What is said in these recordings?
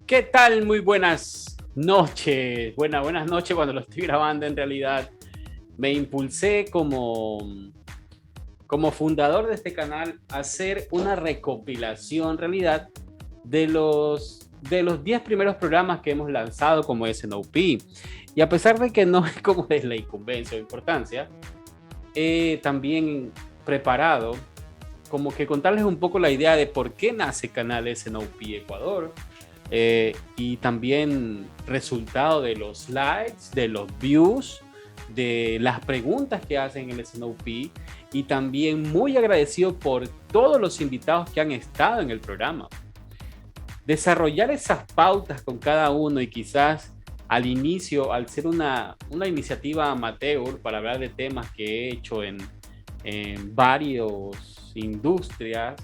¿Qué tal? Muy buenas noches. Buenas noches cuando lo estoy grabando en realidad. Me impulsé como fundador de este canal a hacer una recopilación en realidad de los 10 primeros programas que hemos lanzado como SNOP. Y a pesar de que no es como de la incumbencia o importancia, he también preparado como que contarles un poco la idea de por qué nace Canal SNOP Ecuador, y también resultado de los likes, de los views, de las preguntas que hacen en el SNOP, y también muy agradecido por todos los invitados que han estado en el programa. Desarrollar esas pautas con cada uno y quizás al inicio, al ser una iniciativa amateur para hablar de temas que he hecho en varias industrias,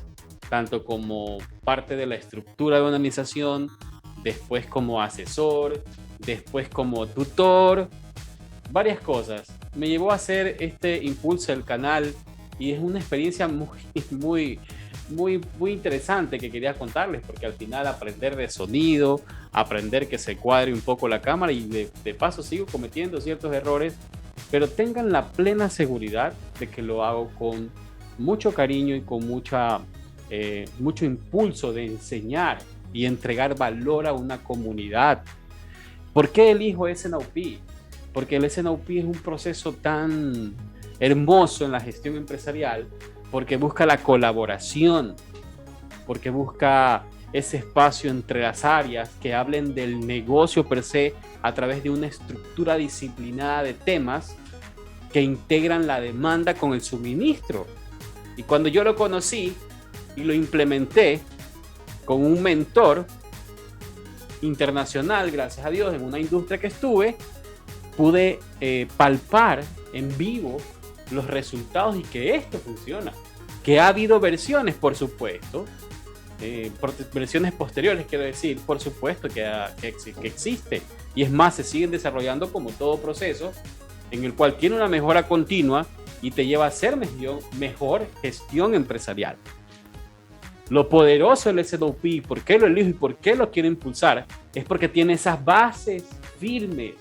tanto como parte de la estructura de una organización, después como asesor, después como tutor, varias cosas. Me llevó a hacer este impulso del canal y es una experiencia muy interesante que quería contarles, porque al final aprender de sonido, aprender que se cuadre un poco la cámara y de paso sigo cometiendo ciertos errores, pero tengan la plena seguridad de que lo hago con mucho cariño y con mucho impulso de enseñar y entregar valor a una comunidad. ¿Por qué elijo SNOP? Porque el SNOP es un proceso tan hermoso en la gestión empresarial, porque busca la colaboración, porque busca ese espacio entre las áreas que hablen del negocio per se a través de una estructura disciplinada de temas que integran la demanda con el suministro. Y cuando yo lo conocí y lo implementé con un mentor internacional, gracias a Dios, en una industria que estuve, pude palpar en vivo los resultados y que esto funciona. Que ha habido versiones, por supuesto, versiones posteriores, quiero decir, por supuesto que existe. Y es más, se siguen desarrollando como todo proceso en el cual tiene una mejora continua y te lleva a hacer mejor gestión empresarial. Lo poderoso del SNOP, por qué lo elijo y por qué lo quiero impulsar, es porque tiene esas bases firmes,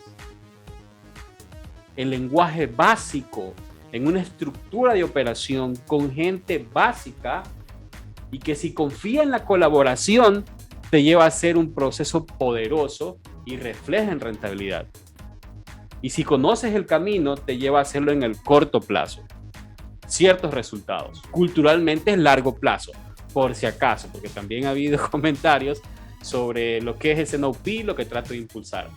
el lenguaje básico, en una estructura de operación con gente básica y que si confía en la colaboración te lleva a hacer un proceso poderoso y refleja en rentabilidad. Y si conoces el camino te lleva a hacerlo en el corto plazo. Ciertos resultados. Culturalmente es largo plazo, por si acaso, porque también ha habido comentarios sobre lo que es SNOP, lo que trato de impulsar.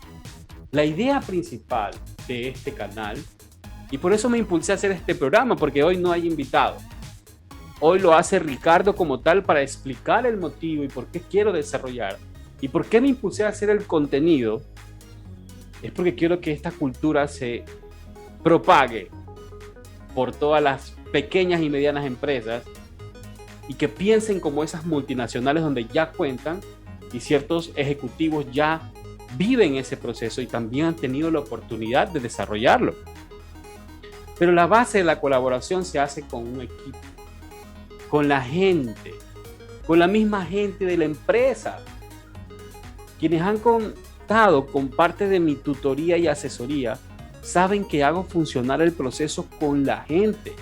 La idea principal de este canal, y por eso me impulsé a hacer este programa, porque hoy no hay invitado. Hoy lo hace Ricardo como tal para explicar el motivo y por qué quiero desarrollar. Y por qué me impulsé a hacer el contenido, es porque quiero que esta cultura se propague por todas las pequeñas y medianas empresas y que piensen como esas multinacionales donde ya cuentan y ciertos ejecutivos ya viven ese proceso y también han tenido la oportunidad de desarrollarlo. Pero la base de la colaboración se hace con un equipo, con la gente, con la misma gente de la empresa. Quienes han contado con parte de mi tutoría y asesoría saben que hago funcionar el proceso con la gente.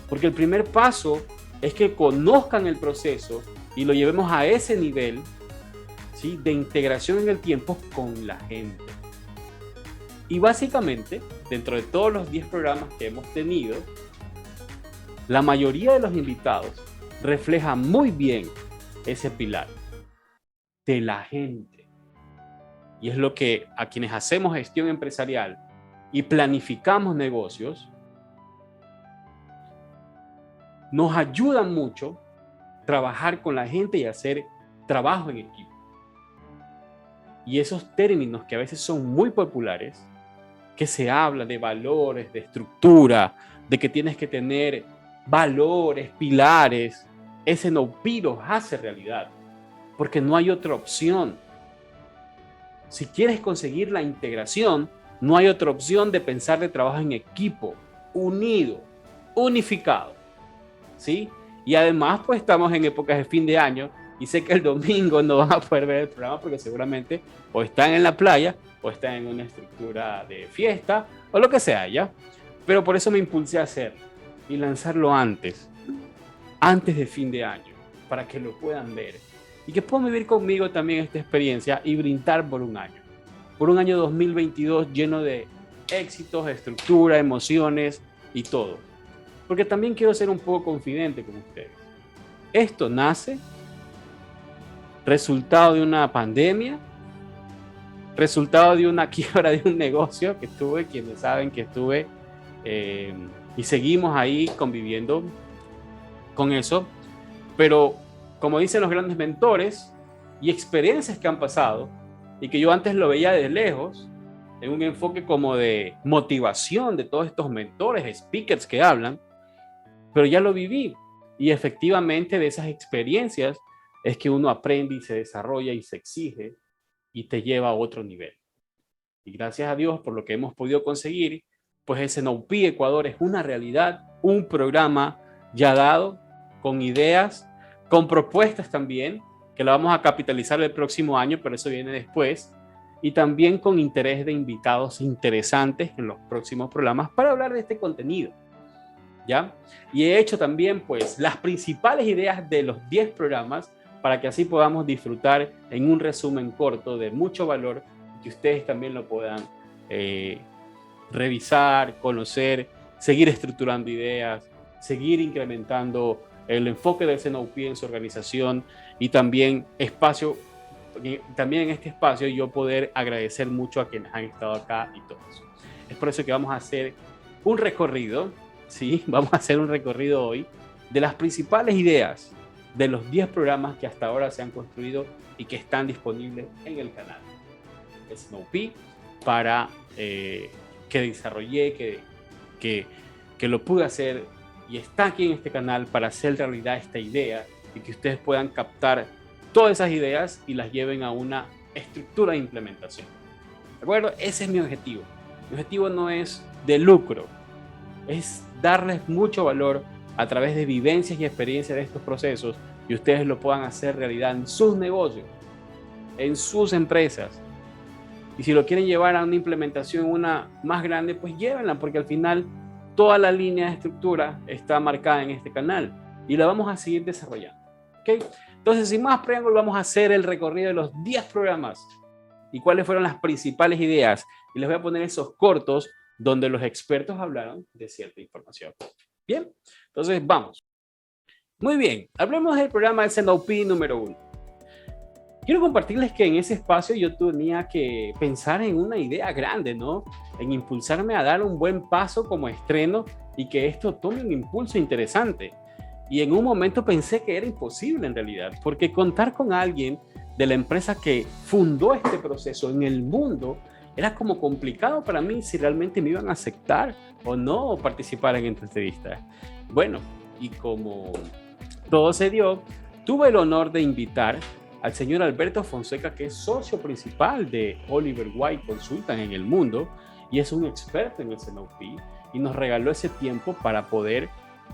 Porque el primer paso es que conozcan el proceso y lo llevemos a ese nivel, ¿sí?, de integración en el tiempo con la gente. Y básicamente, dentro de todos los 10 programas que hemos tenido, la mayoría de los invitados refleja muy bien ese pilar de la gente. Y es lo que a quienes hacemos gestión empresarial y planificamos negocios, nos ayuda mucho trabajar con la gente y hacer trabajo en equipo. Y esos términos que a veces son muy populares, que se habla de valores, de estructura, de que tienes que tener valores, pilares, SNOP los hace realidad, porque no hay otra opción. Si quieres conseguir la integración, no hay otra opción de pensar de trabajo en equipo, unido, unificado, ¿sí? Y además, pues estamos en épocas de fin de año y sé que el domingo no van a poder ver el programa porque seguramente o están en la playa o están en una estructura de fiesta o lo que sea, ¿ya? Pero por eso me impulsé a hacer y lanzarlo antes de fin de año, para que lo puedan ver y que puedan vivir conmigo también esta experiencia y brindar por un año 2022 lleno de éxitos, estructura, emociones y todo. Porque también quiero ser un poco confidente con ustedes. Esto nace resultado de una pandemia, resultado de una quiebra de un negocio que tuve, quienes saben que estuve, y seguimos ahí conviviendo con eso, pero como dicen los grandes mentores y experiencias que han pasado y que yo antes lo veía de lejos, en un enfoque como de motivación de todos estos mentores, speakers que hablan, pero ya lo viví y efectivamente de esas experiencias es que uno aprende y se desarrolla y se exige y te lleva a otro nivel. Y gracias a Dios por lo que hemos podido conseguir, pues ese SNOP Ecuador es una realidad, un programa ya dado, con ideas, con propuestas también, que la vamos a capitalizar el próximo año, pero eso viene después, y también con interés de invitados interesantes en los próximos programas para hablar de este contenido, ¿ya? Y he hecho también, pues, las principales ideas de los 10 programas para que así podamos disfrutar en un resumen corto de mucho valor, que ustedes también lo puedan revisar, conocer, seguir estructurando ideas, seguir incrementando el enfoque del SNOP en su organización y también también en este espacio yo poder agradecer mucho a quienes han estado acá y todo eso. Es por eso que vamos a hacer un recorrido, ¿sí? Vamos a hacer un recorrido hoy de las principales ideas de los 10 programas que hasta ahora se han construido y que están disponibles en el canal SNOP para que desarrollé, que lo pude hacer y está aquí en este canal para hacer realidad esta idea y que ustedes puedan captar todas esas ideas y las lleven a una estructura de implementación. ¿De acuerdo? Ese es mi objetivo. Mi objetivo no es de lucro, es darles mucho valor a través de vivencias y experiencias de estos procesos y ustedes lo puedan hacer realidad en sus negocios, en sus empresas. Y si lo quieren llevar a una implementación, una más grande, pues llévenla, porque al final toda la línea de estructura está marcada en este canal y la vamos a seguir desarrollando. ¿Okay? Entonces, sin más preámbulo, vamos a hacer el recorrido de los 10 programas y cuáles fueron las principales ideas. Y les voy a poner esos cortos donde los expertos hablaron de cierta información. Bien, entonces vamos. Muy bien, hablemos del programa del SNOP número 1. Quiero compartirles que en ese espacio yo tenía que pensar en una idea grande, ¿no? En impulsarme a dar un buen paso como estreno y que esto tome un impulso interesante. Y en un momento pensé que era imposible en realidad, porque contar con alguien de la empresa que fundó este proceso en el mundo era como complicado para mí si realmente me iban a aceptar o no participar en esta entrevista. Bueno, y como todo se dio, tuve el honor de invitar al señor Alberto Fonseca, que es socio principal de Oliver Wyman Consulting en el mundo y es un experto en el SNOP y nos regaló ese tiempo para poder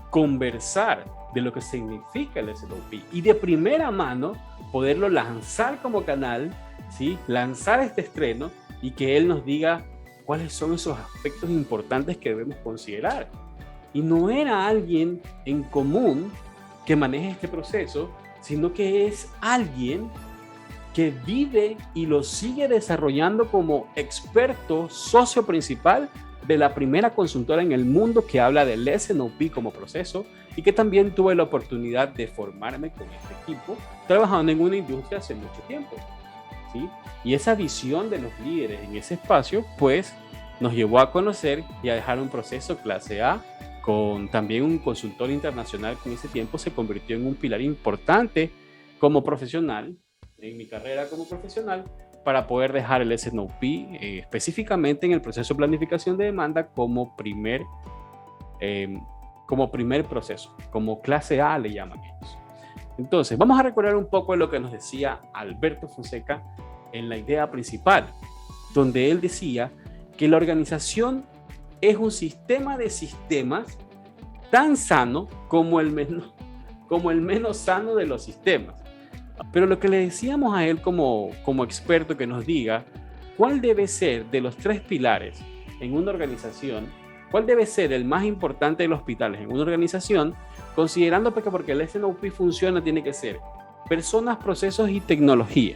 conversar de lo que significa el SNOP y de primera mano poderlo lanzar como canal, ¿sí? Lanzar este estreno y que él nos diga cuáles son esos aspectos importantes que debemos considerar. Y no era alguien en común que maneje este proceso, sino que es alguien que vive y lo sigue desarrollando como experto socio principal de la primera consultora en el mundo que habla del SNOP como proceso y que también tuve la oportunidad de formarme con este equipo trabajando en una industria hace mucho tiempo, ¿sí? Y esa visión de los líderes en ese espacio pues nos llevó a conocer y a dejar un proceso clase A con también un consultor internacional que en ese tiempo se convirtió en un pilar importante como profesional, en mi carrera como profesional, para poder dejar el SNOP específicamente en el proceso de planificación de demanda como primer proceso, como clase A le llaman ellos. Entonces, vamos a recordar un poco de lo que nos decía Alberto Fonseca en la idea principal, donde él decía que la organización es un sistema de sistemas tan sano como el menos sano de los sistemas. Pero lo que le decíamos a él como experto que nos diga cuál debe ser de los 3 pilares en una organización, cuál debe ser el más importante de los pilares en una organización, considerando que porque el SNOP funciona tiene que ser personas, procesos y tecnología.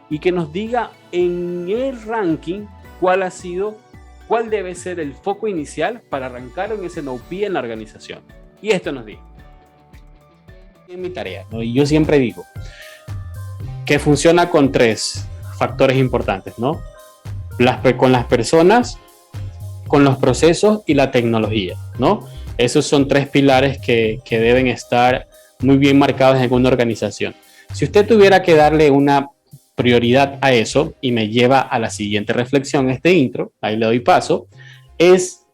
Y que nos diga en el ranking cuál debe ser el foco inicial para arrancar un SNOP en la organización. Y esto nos dice. En mi tarea, ¿no? Y yo siempre digo que funciona con 3 factores importantes, ¿no? Con las personas, con los procesos y la tecnología, ¿no? Esos son 3 pilares que deben estar muy bien marcados en una organización. Si usted tuviera que darle una prioridad a eso, y me lleva a la siguiente reflexión, este intro, ahí le doy paso, es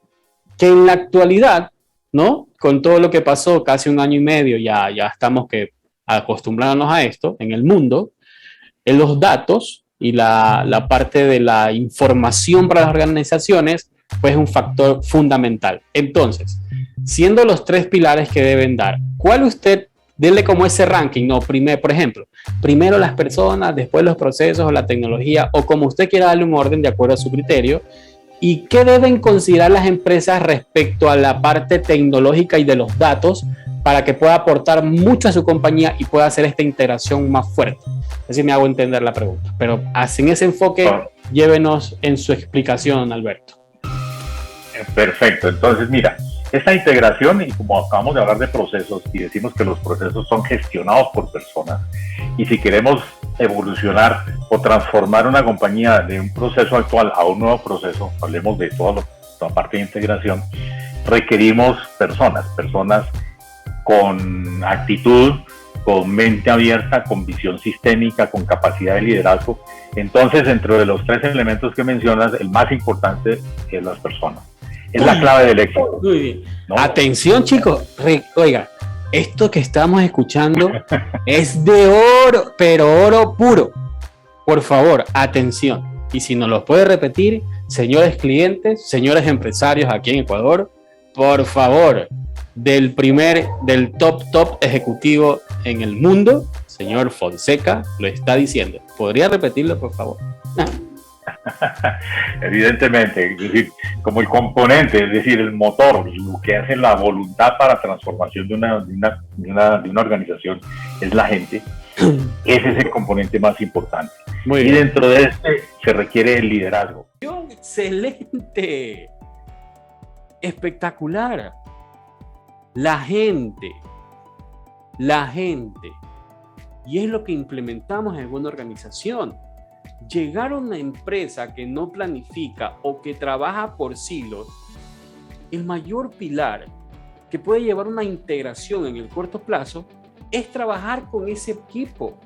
que en la actualidad, ¿no? Con todo lo que pasó, casi 1 año y medio, ya estamos acostumbrándonos a esto en el mundo, en los datos y la parte de la información para las organizaciones, pues es un factor fundamental. Entonces, siendo los 3 pilares que deben dar, ¿cuál usted, denle como ese ranking, no? Por ejemplo, primero las personas, después los procesos o la tecnología, o como usted quiera darle un orden de acuerdo a su criterio, y qué deben considerar las empresas respecto a la parte tecnológica y de los datos para que pueda aportar mucho a su compañía y pueda hacer esta integración más fuerte. Así me hago entender la pregunta, pero en ese enfoque, llévenos en su explicación, Alberto. Perfecto, entonces mira, esta integración, y como acabamos de hablar de procesos y decimos que los procesos son gestionados por personas, y si queremos evolucionar o transformar una compañía de un proceso actual a un nuevo proceso, hablemos de toda la parte de integración, requerimos personas con actitud, con mente abierta, con visión sistémica, con capacidad de liderazgo. Entonces, dentro de los 3 elementos que mencionas, el más importante es las personas. Es la clave del éxito. Muy bien. ¿No? Atención, chicos. Oiga, esto que estamos escuchando es de oro, pero oro puro. Por favor, atención. Y si nos lo puede repetir, señores clientes, señores empresarios aquí en Ecuador, por favor, del top ejecutivo en el mundo, señor Fonseca, lo está diciendo. ¿Podría repetirlo, por favor? Evidentemente, es decir, como el componente, es decir, el motor, lo que hace la voluntad para transformación de una organización es la gente. Ese es el componente más importante. Muy bien. Y dentro de este se requiere el liderazgo. Excelente, espectacular. La gente, y es lo que implementamos en una organización. Llegar a una empresa que no planifica o que trabaja por silos, el mayor pilar que puede llevar una integración en el corto plazo es trabajar con ese equipo,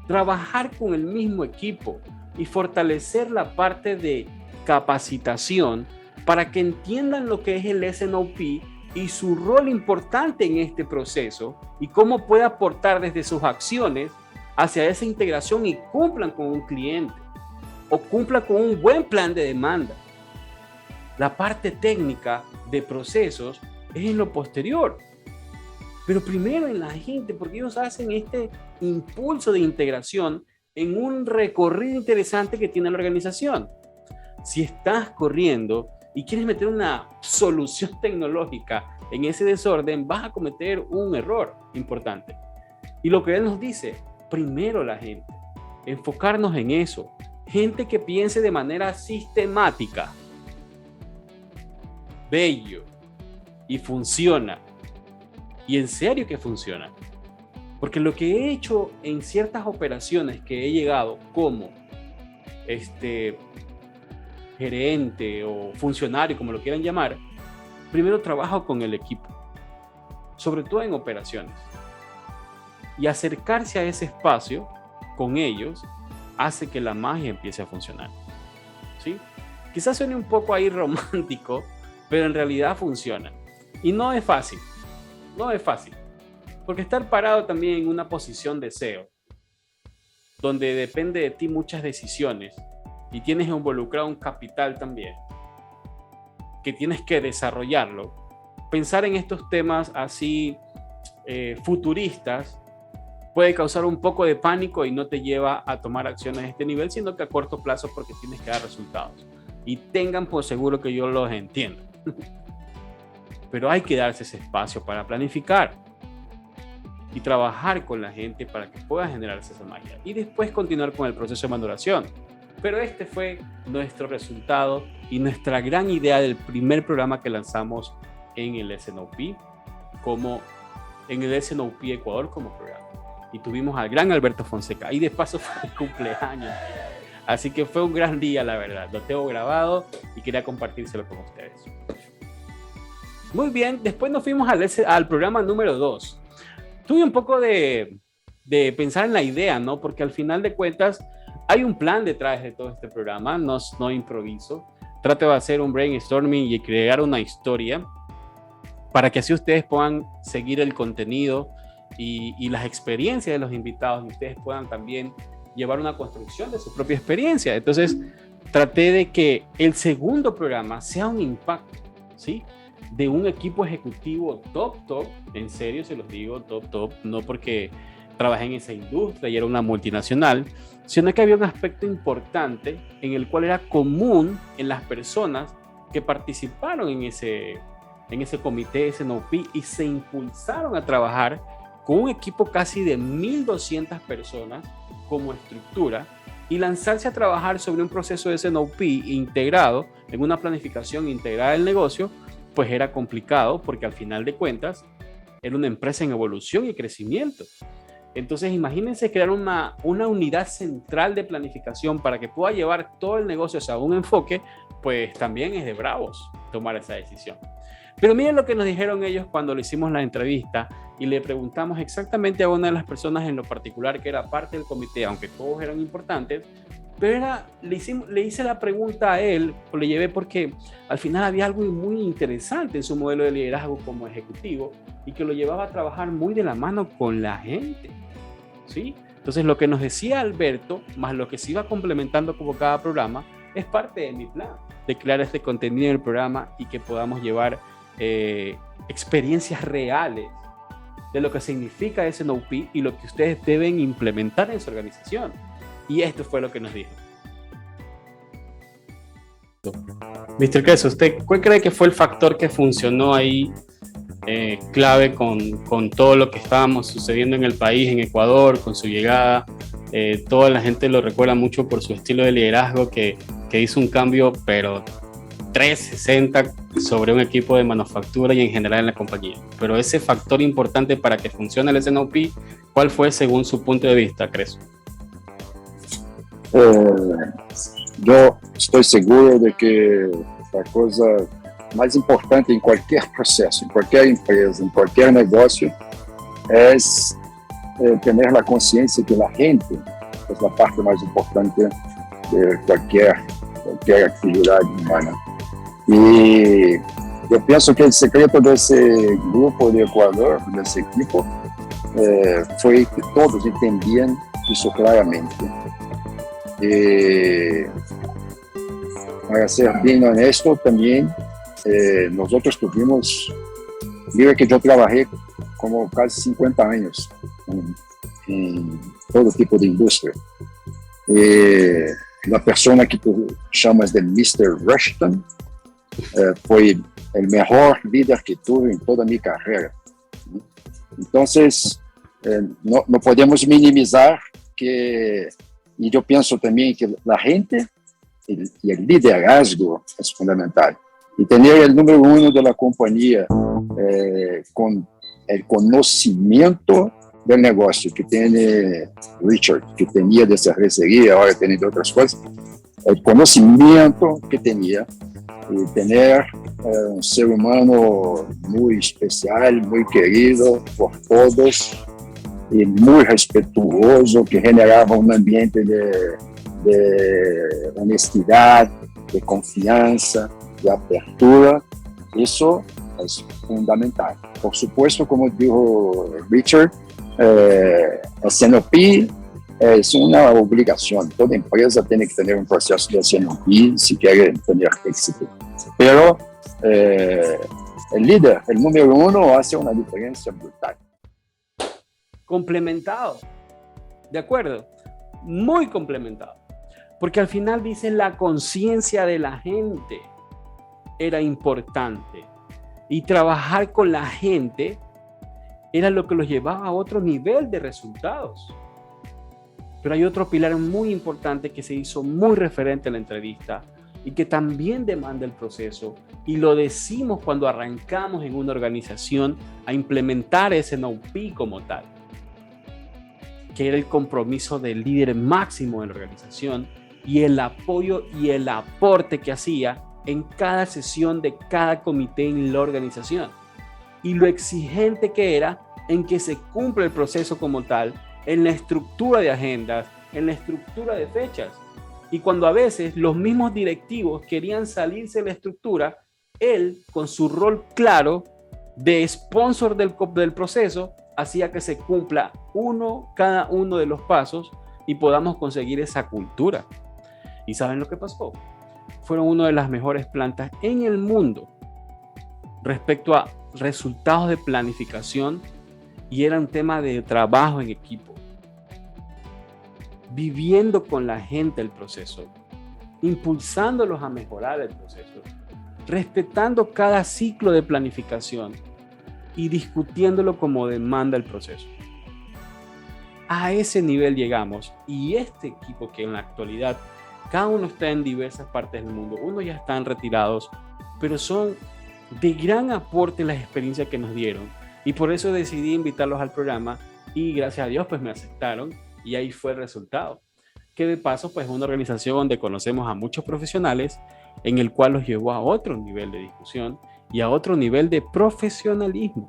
trabajar con el mismo equipo y fortalecer la parte de capacitación para que entiendan lo que es el SNOP y su rol importante en este proceso y cómo puede aportar desde sus acciones hacia esa integración y cumplan con un cliente o cumplan con un buen plan de demanda. La parte técnica de procesos es en lo posterior, pero primero en la gente, porque ellos hacen este impulso de integración en un recorrido interesante que tiene la organización. Si estás corriendo y quieres meter una solución tecnológica en ese desorden, vas a cometer un error importante. Y lo que él nos dice, primero la gente, enfocarnos en eso. Gente que piense de manera sistemática, bello, y funciona. Y en serio que funciona. Porque lo que he hecho en ciertas operaciones que he llegado como gerente o funcionario, como lo quieran llamar, primero trabajo con el equipo, sobre todo en operaciones. Y acercarse a ese espacio con ellos hace que la magia empiece a funcionar. ¿Sí? Quizás suene un poco ahí romántico, pero en realidad funciona. Y no es fácil. No es fácil. Porque estar parado también en una posición de CEO, donde depende de ti muchas decisiones, y tienes involucrado un capital también, que tienes que desarrollarlo, pensar en estos temas así futuristas, puede causar un poco de pánico y no te lleva a tomar acciones de este nivel, sino que a corto plazo porque tienes que dar resultados. Y tengan por seguro que yo los entiendo. Pero hay que darse ese espacio para planificar y trabajar con la gente para que pueda generarse esa magia. Y después continuar con el proceso de maduración. Pero este fue nuestro resultado y nuestra gran idea del primer programa que lanzamos en el SNOP, en el SNOP Ecuador como programa. Y tuvimos al gran Alberto Fonseca. Y de paso fue el cumpleaños. Así que fue un gran día, la verdad. Lo tengo grabado y quería compartírselo con ustedes. Muy bien, después nos fuimos al programa número 2. Tuve un poco de pensar en la idea, ¿no? Porque al final de cuentas hay un plan detrás de todo este programa, no improviso. Trato de hacer un brainstorming y crear una historia para que así ustedes puedan seguir el contenido y las experiencias de los invitados y ustedes puedan también llevar una construcción de su propia experiencia. Entonces, traté de que el segundo programa sea un impacto, ¿sí? De un equipo ejecutivo top, en serio se los digo, top, no porque trabajé en esa industria y era una multinacional, sino que había un aspecto importante en el cual era común en las personas que participaron en ese comité SNOP y se impulsaron a trabajar con un equipo casi de 1,200 personas como estructura y lanzarse a trabajar sobre un proceso de SNOP integrado en una planificación integrada del negocio, pues era complicado porque al final de cuentas era una empresa en evolución y crecimiento. Entonces imagínense crear una unidad central de planificación para que pueda llevar todo el negocio hacia un enfoque, pues también es de bravos tomar esa decisión. Pero miren lo que nos dijeron ellos cuando le hicimos la entrevista y le preguntamos exactamente a una de las personas en lo particular que era parte del comité, aunque todos eran importantes, pero le hice la pregunta a él, le llevé porque al final había algo muy interesante en su modelo de liderazgo como ejecutivo y que lo llevaba a trabajar muy de la mano con la gente, ¿sí? Entonces lo que nos decía Alberto, más lo que se iba complementando como cada programa, es parte de mi plan, de crear este contenido en el programa y que podamos llevar experiencias reales de lo que significa SNOP y lo que ustedes deben implementar en su organización. Y esto fue lo que nos dijo. Mr. Queso, ¿usted cuál cree que fue el factor que funcionó ahí clave con todo lo que estábamos sucediendo en el país, en Ecuador, con su llegada? Toda la gente lo recuerda mucho por su estilo de liderazgo que hizo un cambio, pero 360 sobre un equipo de manufactura y en general en la compañía. Pero ese factor importante para que funcione el SNOP, ¿cuál fue según su punto de vista, Creso? Yo estoy seguro de que la cosa más importante en cualquier proceso, en cualquier empresa, en cualquier negocio, es tener la conciencia que la gente es la parte más importante de cualquier actividad humana. Y yo pienso que el secreto de ese grupo de Ecuador, de ese equipo, fue que todos entendían eso claramente. Para ser bien honesto también, nosotros tuvimos, mira que yo trabajé como casi 50 años en todo tipo de industria. La persona que tú llamas de Mr. Rushton fue el mejor líder que tuve en toda mi carrera. Entonces, no podemos minimizar que, y yo pienso también que la gente y el liderazgo es fundamental. Y tener el número uno de la compañía con el conocimiento del negocio que tiene Richard, que tenía de cervecería, ahora tiene de otras cosas, el conocimiento que tenía y tener un ser humano muy especial, muy querido por todos y muy respetuoso, que generaba un ambiente de honestidad, de confianza, de apertura. Eso es fundamental. Por supuesto, como dijo Richard, SNOP es una obligación. Toda empresa tiene que tener un proceso de SNOP si quiere tener éxito. Pero el líder, el número uno, hace una diferencia brutal. complementado. ¿De acuerdo? Muy complementado. Porque al final dice la conciencia de la gente era importante. Y trabajar con la gente era lo que los llevaba a otro nivel de resultados. Pero hay otro pilar muy importante que se hizo muy referente en la entrevista y que también demanda el proceso, y lo decimos cuando arrancamos en una organización a implementar ese NOP como tal, que era el compromiso del líder máximo en la organización y el apoyo y el aporte que hacía en cada sesión de cada comité en la organización, y lo exigente que era en que se cumpla el proceso como tal, en la estructura de agendas, en la estructura de fechas. Y cuando a veces los mismos directivos querían salirse de la estructura, él, con su rol claro de sponsor del proceso, hacía que se cumpla cada uno de los pasos y podamos conseguir esa cultura. ¿Y saben lo que pasó? Fueron una de las mejores plantas en el mundo respecto a resultados de planificación, y era un tema de trabajo en equipo, viviendo con la gente el proceso, impulsándolos a mejorar el proceso, respetando cada ciclo de planificación y discutiéndolo como demanda el proceso. A ese nivel llegamos, y este equipo, que en la actualidad cada uno está en diversas partes del mundo, unos ya están retirados, pero son de gran aporte las experiencias que nos dieron, y por eso decidí invitarlos al programa, y gracias a Dios pues me aceptaron, y ahí fue el resultado, que de paso pues es una organización donde conocemos a muchos profesionales, en el cual los llevó a otro nivel de discusión y a otro nivel de profesionalismo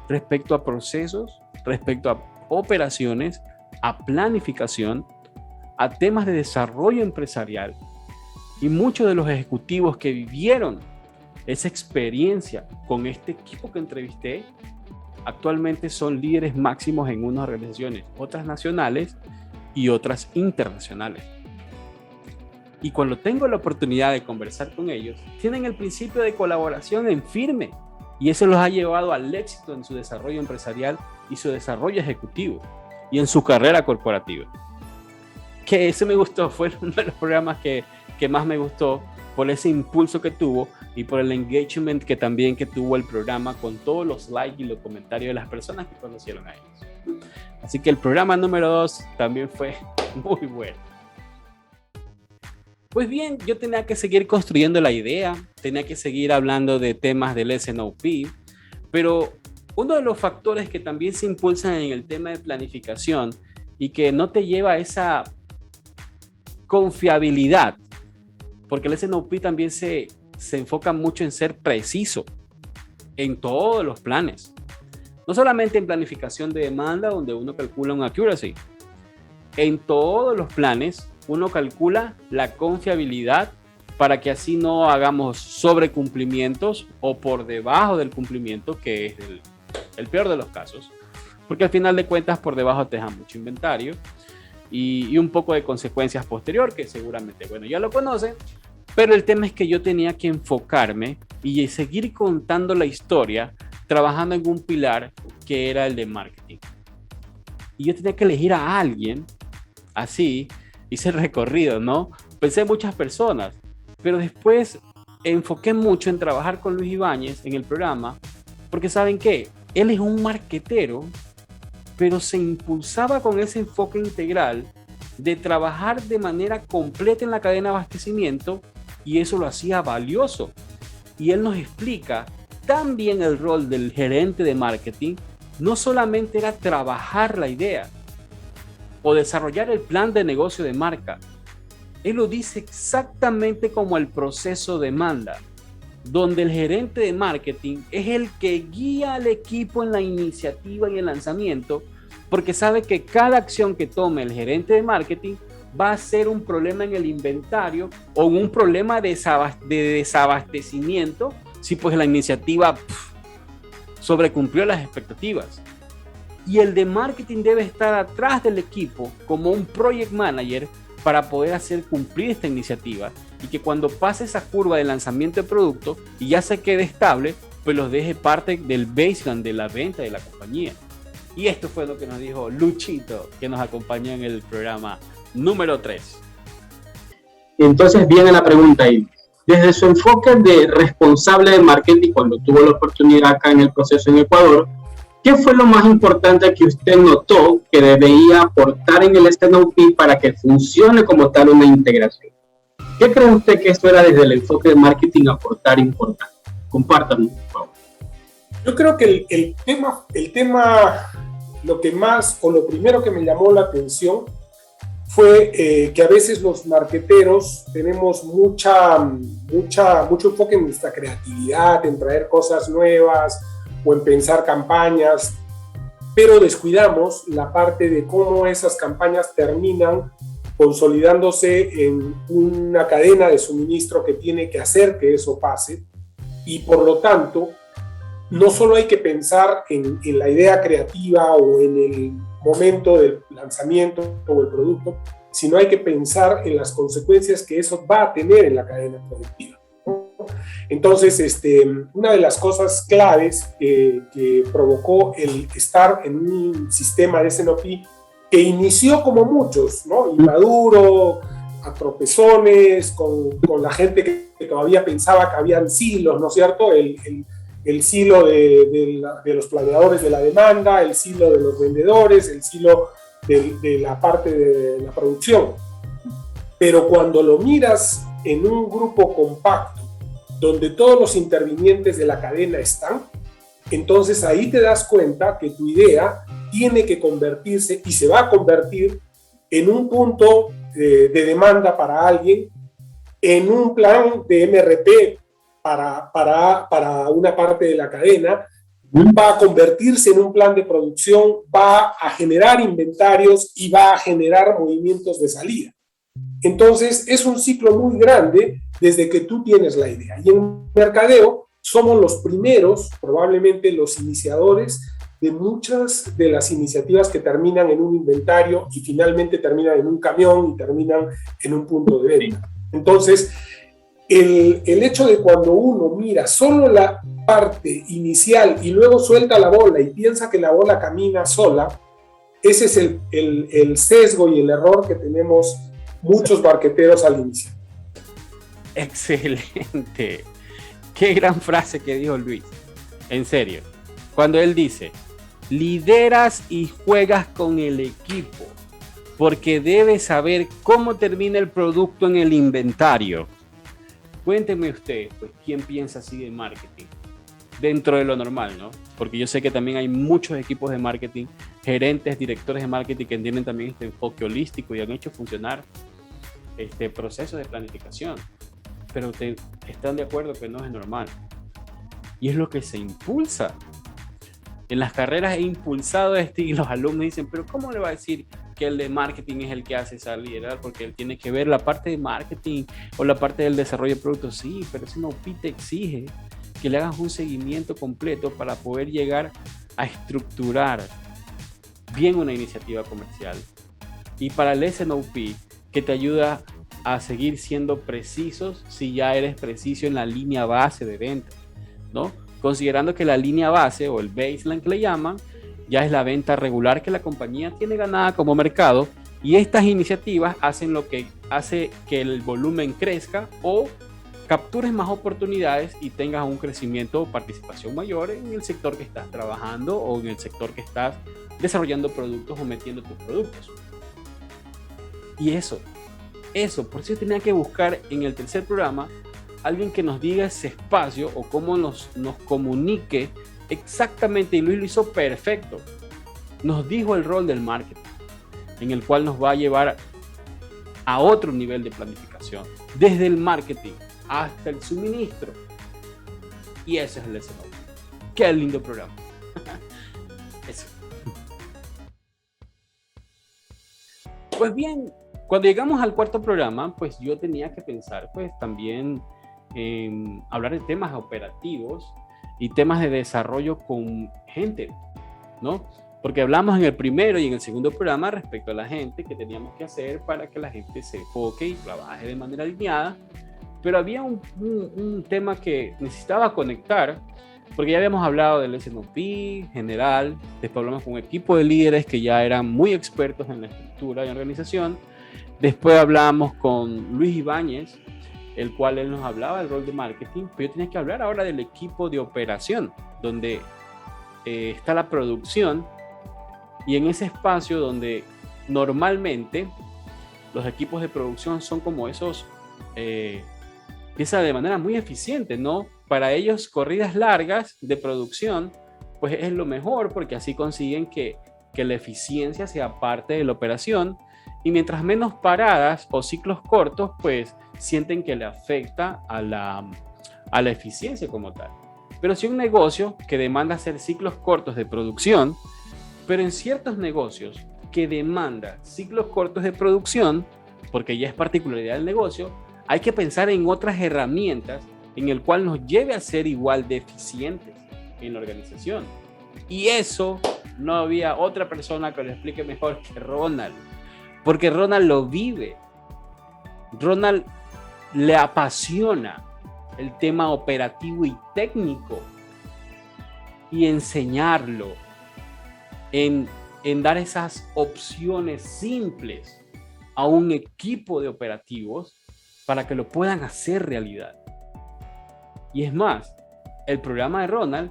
respecto a procesos, respecto a operaciones, a planificación, a temas de desarrollo empresarial. Y muchos de los ejecutivos que vivieron esa experiencia con este equipo que entrevisté actualmente son líderes máximos en unas organizaciones, otras nacionales y otras internacionales. Y cuando tengo la oportunidad de conversar con ellos, tienen el principio de colaboración en firme, y eso los ha llevado al éxito en su desarrollo empresarial y su desarrollo ejecutivo y en su carrera corporativa. Que ese me gustó, fue uno de los programas que más me gustó, por ese impulso que tuvo y por el engagement que tuvo el programa, con todos los likes y los comentarios de las personas que conocieron a ellos. Así que el programa número 2 también fue muy bueno. Pues bien, yo tenía que seguir construyendo la idea, tenía que seguir hablando de temas del SNOP, pero uno de los factores que también se impulsan en el tema de planificación y que no te lleva a esa confiabilidad, porque el SNOP también se enfoca mucho en ser preciso en todos los planes, no solamente en planificación de demanda, donde uno calcula un accuracy. En todos los planes uno calcula la confiabilidad para que así no hagamos sobrecumplimientos o por debajo del cumplimiento, que es el peor de los casos, porque al final de cuentas por debajo te dejan mucho inventario y un poco de consecuencias posterior, que seguramente, bueno, ya lo conocen, pero el tema es que yo tenía que enfocarme y seguir contando la historia trabajando en un pilar que era el de marketing. Y yo tenía que elegir a alguien así. Hice el recorrido, ¿no? Pensé en muchas personas, pero después enfoqué mucho en trabajar con Luis Ibáñez en el programa, porque ¿saben qué? Él es un marquetero, pero se impulsaba con ese enfoque integral de trabajar de manera completa en la cadena de abastecimiento, y eso lo hacía valioso. Y él nos explica también el rol del gerente de marketing, no solamente era trabajar la idea o desarrollar el plan de negocio de marca. Él lo dice exactamente como el proceso demanda, donde el gerente de marketing es el que guía al equipo en la iniciativa y el lanzamiento, porque sabe que cada acción que tome el gerente de marketing va a ser un problema en el inventario o un problema de desabastecimiento si pues la iniciativa sobrecumplió las expectativas. Y el de marketing debe estar atrás del equipo como un project manager para poder hacer cumplir esta iniciativa, y que cuando pase esa curva de lanzamiento de producto y ya se quede estable, pues los deje parte del baseline de la venta de la compañía. Y esto fue lo que nos dijo Luchito, que nos acompañó en el programa número 3. Entonces viene la pregunta ahí. Desde su enfoque de responsable de marketing, cuando tuvo la oportunidad acá en el proceso en Ecuador, ¿qué fue lo más importante que usted notó que debería aportar en el S&OP para que funcione como tal una integración? ¿Qué cree usted que esto era desde el enfoque de marketing aportar importante? Compártanos, por favor. Yo creo que el tema, lo que más o lo primero que me llamó la atención fue que a veces los marqueteros tenemos mucho enfoque en nuestra creatividad, en traer cosas nuevas o en pensar campañas, pero descuidamos la parte de cómo esas campañas terminan consolidándose en una cadena de suministro que tiene que hacer que eso pase, y por lo tanto no solo hay que pensar en la idea creativa o en el momento del lanzamiento o el producto, sino hay que pensar en las consecuencias que eso va a tener en la cadena productiva, ¿no? Entonces, una de las cosas claves que provocó el estar en un sistema de S&OP que inició como muchos, ¿no? Inmaduro, a tropezones, con la gente que todavía pensaba que habían silos, ¿no es cierto? El silo de los planeadores de la demanda, el silo de los vendedores, el silo de la parte de la producción. Pero cuando lo miras en un grupo compacto, donde todos los intervinientes de la cadena están, entonces ahí te das cuenta que tu idea tiene que convertirse y se va a convertir en un punto de demanda para alguien, en un plan de MRP para una parte de la cadena, va a convertirse en un plan de producción, va a generar inventarios y va a generar movimientos de salida. Entonces es un ciclo muy grande desde que tú tienes la idea. Y en mercadeo somos los primeros, probablemente los iniciadores de muchas de las iniciativas que terminan en un inventario y finalmente terminan en un camión y terminan en un punto de venta. Entonces, el hecho de cuando uno mira solo la parte inicial y luego suelta la bola y piensa que la bola camina sola, ese es el sesgo y el error que tenemos muchos marqueteros al inicio. Excelente. Qué gran frase que dijo Luis. En serio. Cuando él dice, lideras y juegas con el equipo, porque debes saber cómo termina el producto en el inventario. Cuénteme usted, pues, ¿quién piensa así de marketing? Dentro de lo normal, ¿no? Porque yo sé que también hay muchos equipos de marketing, gerentes, directores de marketing que tienen también este enfoque holístico y han hecho funcionar este proceso de planificación. Pero están de acuerdo que no es normal. Y es lo que se impulsa. En las carreras he impulsado y los alumnos dicen, pero ¿cómo le va a decir que el de marketing es el que hace esa liderazgo? Porque él tiene que ver la parte de marketing o la parte del desarrollo de productos. Sí, pero ese no te exige que le hagas un seguimiento completo para poder llegar a estructurar bien una iniciativa comercial. Y para el S&OP, que te ayuda a seguir siendo precisos si ya eres preciso en la línea base de venta, ¿no? Considerando que la línea base o el baseline que le llaman ya es la venta regular que la compañía tiene ganada como mercado, y estas iniciativas hacen lo que hace que el volumen crezca o captures más oportunidades y tengas un crecimiento o participación mayor en el sector que estás trabajando o en el sector que estás desarrollando productos o metiendo tus productos. Y eso, por eso tenía que buscar en el tercer programa alguien que nos diga ese espacio o cómo nos comunique exactamente, y Luis lo hizo perfecto. Nos dijo el rol del marketing, en el cual nos va a llevar a otro nivel de planificación, desde el marketing hasta el suministro. Y ese es el S&OP. Qué lindo programa. Eso. Pues bien, cuando llegamos al cuarto programa, pues yo tenía que pensar, pues también en hablar de temas operativos y temas de desarrollo con gente, ¿no? Porque hablamos en el primero y en el segundo programa respecto a la gente que teníamos que hacer para que la gente se enfoque y trabaje de manera alineada, pero había un tema que necesitaba conectar Porque ya habíamos hablado del S&OP general, después hablamos con un equipo de líderes que ya eran muy expertos en la estructura y organización. Después hablamos con Luis Ibáñez, el cual él nos hablaba del rol de marketing, pero yo tenía que hablar ahora del equipo de operación, donde está la producción, y en ese espacio donde normalmente los equipos de producción son como esos, piensan de manera muy eficiente, ¿no? Para ellos, corridas largas de producción, pues es lo mejor, porque así consiguen que la eficiencia sea parte de la operación, y mientras menos paradas o ciclos cortos, pues sienten que le afecta a la eficiencia como tal. Pero si un negocio que demanda hacer ciclos cortos de producción, pero en ciertos negocios que demanda ciclos cortos de producción, porque ya es particularidad del negocio, hay que pensar en otras herramientas en el cual nos lleve a ser igual de eficientes en la organización. Y eso no había otra persona que lo explique mejor que Ronald, porque Ronald lo vive. Ronald le apasiona el tema operativo y técnico, y enseñarlo en dar esas opciones simples a un equipo de operativos para que lo puedan hacer realidad. Y es más, el programa de Ronald